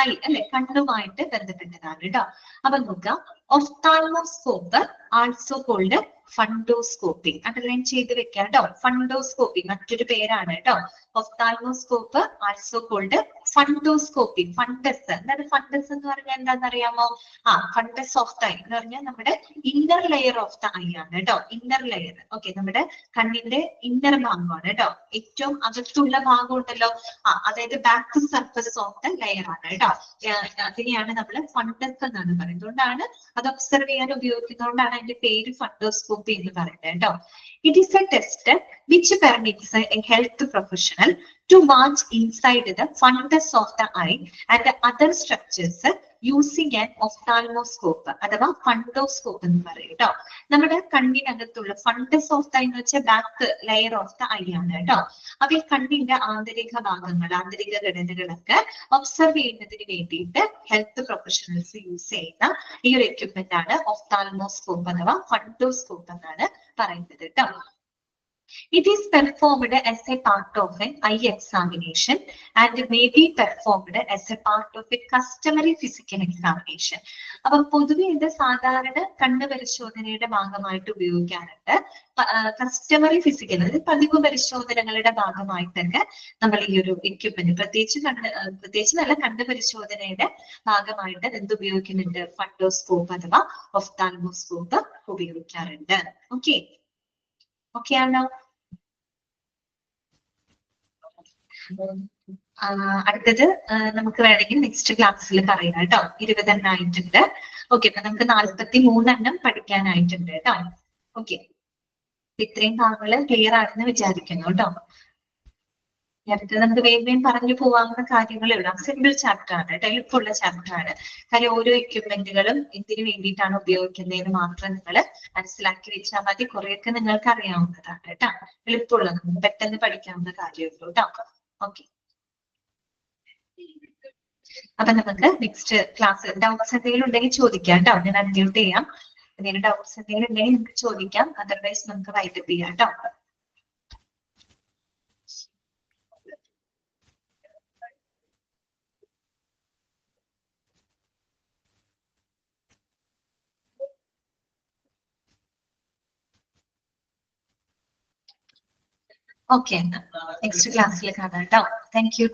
ഐ അല്ലെ കണ്ണുമായിട്ട് ബന്ധപ്പെട്ടതാണ് കേട്ടോ അപ്പൊ നോക്കാം ഒഫ്താൽമോസ്കോപ്പ് ആൾസോ കോൾഡ് ഫണ്ടോസ്കോപ്പി അണ്ടർലൈൻ ചെയ്ത് വെക്കാം കേട്ടോ ഫണ്ടോസ്കോപ്പി മറ്റൊരു പേരാണ് കേട്ടോ ഒഫ്താൽമോസ്കോപ്പ് ആൾസോ കോൾഡ് ഫണ്ടോസ്കോപ്പി ഫണ്ടസ് എന്താണ് ഫണ്ടസ് എന്ന് പറഞ്ഞാൽ എന്താണെന്ന് അറിയാമോ ഫണ്ടസ് ഓഫ് ദ ഐ എന്ന് പറഞ്ഞാൽ നമ്മുടെ inner layer of the I ആണ് കേട്ടോ ഇന്നർ ലെയർ ഓക്കെ നമ്മുടെ കണ്ണിന്റെ ഇന്നർ ഭാഗമാണ് കേട്ടോ ഏറ്റവും അകത്തുള്ള ഭാഗം ഉണ്ടല്ലോ അതായത് back surface of the layer ആണ് കേട്ടോ അതിനെയാണ് നമ്മൾ ഫണ്ടസ് എന്നാണ് പറയുന്നത് അതുകൊണ്ടാണ് അത് ഒബ്സർവ് ചെയ്യാൻ ഉപയോഗിക്കുന്നതുകൊണ്ടാണ് അതിന്റെ പേര് ഫണ്ടോസ്കോപ്പി എന്ന് പറയുന്നത് കേട്ടോ it is A test which permits A health professional to watch inside the fundus of the eye and the other structures using an ophthalmoscope അഥവാ ഫണ്ടോസ്കോപ്പ് എന്ന് പറയും കേട്ടോ. നമ്മുടെ കണ്ണിനകത്തുള്ള ഫണ്ടസ് ഓഫ് ദ എന്ന് വെച്ചാൽ back layer of the I ആണ് കേട്ടോ. അപ്പൊ ഈ കണ്ണിന്റെ ആന്തരിക ഭാഗങ്ങൾ, ആന്തരിക ഘടനകളൊക്കെ ഒബ്സർവ് ചെയ്യുന്നതിന് വേണ്ടിയിട്ട് ഹെൽത്ത് പ്രൊഫഷണൽസ് യൂസ് ചെയ്യുന്ന ഈ ഒരു എക്യുപ്മെന്റ് ആണ് ഒഫ്താൽമോസ്കോപ്പ് അഥവാ ഫണ്ടോസ്കോപ്പ് എന്നാണ് പറയുന്നത് കേട്ടോ. It is performed as a part of an eye examination and may be performed as a part of a customary physical examination. അപ്പം പൊതുവെ ഇത് സാധാരണ കണ്ണ് പരിശോധനയുടെ ഭാഗമായിട്ട് ഉപയോഗിക്കാറുണ്ട്. കസ്റ്റമറി ഫിസിക്കൽ അതായത് പതിവ് പരിശോധനകളുടെ ഭാഗമായിട്ടൊക്കെ നമ്മൾ ഈ ഒരു എക്യുപ്മെന്റ് പ്രത്യേകിച്ച് നല്ല കണ്ണ് പരിശോധനയുടെ ഭാഗമായിട്ട് എന്ത് ഉപയോഗിക്കുന്നുണ്ട്? ഫണ്ടോസ്കോപ്പ് അഥവാ ഒഫ്താൽമോസ്കോപ്പ് ഉപയോഗിക്കാറുണ്ട്. ഓക്കെ, ഓക്കെ ആണോ? അടുത്തത് നമുക്ക് വേണമെങ്കിൽ നെക്സ്റ്റ് ക്ലാസ്സിൽ പറയാം കേട്ടോ. 20 എണ്ണം ആയിട്ടുണ്ട്. ഓക്കെ, അപ്പൊ നമുക്ക് 43 എണ്ണം പഠിക്കാനായിട്ടുണ്ട് കേട്ടോ. ഓക്കെ, ഇത്രയും ഭാഗങ്ങള് ക്ലിയർ ആണെന്ന് വിചാരിക്കുന്നു കേട്ടോ. അടുത്തത് നമുക്ക് വേഗം പറഞ്ഞു പോവാവുന്ന കാര്യങ്ങളേ ഉള്ളൂ. സിമ്പിൾ ചാപ്റ്റർ ആണ് കേട്ടോ, എളുപ്പമുള്ള ചാപ്റ്റർ ആണ്. കാര്യം ഓരോ എക്യുപ്മെന്റുകളും എന്തിനു വേണ്ടിയിട്ടാണ് ഉപയോഗിക്കുന്നതെന്ന് മാത്രം നിങ്ങൾ മനസ്സിലാക്കി വെച്ചാൽ മതി. കുറെയൊക്കെ നിങ്ങൾക്ക് അറിയാവുന്നതാണ് കേട്ടോ. എളുപ്പമുള്ള, പെട്ടെന്ന് പഠിക്കാവുന്ന കാര്യമുള്ളൂ കേട്ടോ. ഓക്കെ, അപ്പൊ നമുക്ക് നെക്സ്റ്റ് ക്ലാസ് ഡൗട്ട്സ് എന്തെങ്കിലും ഉണ്ടെങ്കിൽ ചോദിക്കാം കേട്ടോ. ഞാൻ അൺമ്യൂട്ട് ചെയ്യാം. എന്തെങ്കിലും ഡൗട്ട്സ് എന്തെങ്കിലും ഉണ്ടെങ്കിൽ നിങ്ങൾക്ക് ചോദിക്കാം. അതർവൈസ് നമുക്ക് വൈൻഡപ്പ് ചെയ്യാം കേട്ടോ. ഓക്കെ, നെക്സ്റ്റ് ക്ലാസ്സിൽ കാണാം കേട്ടോ. Thank you.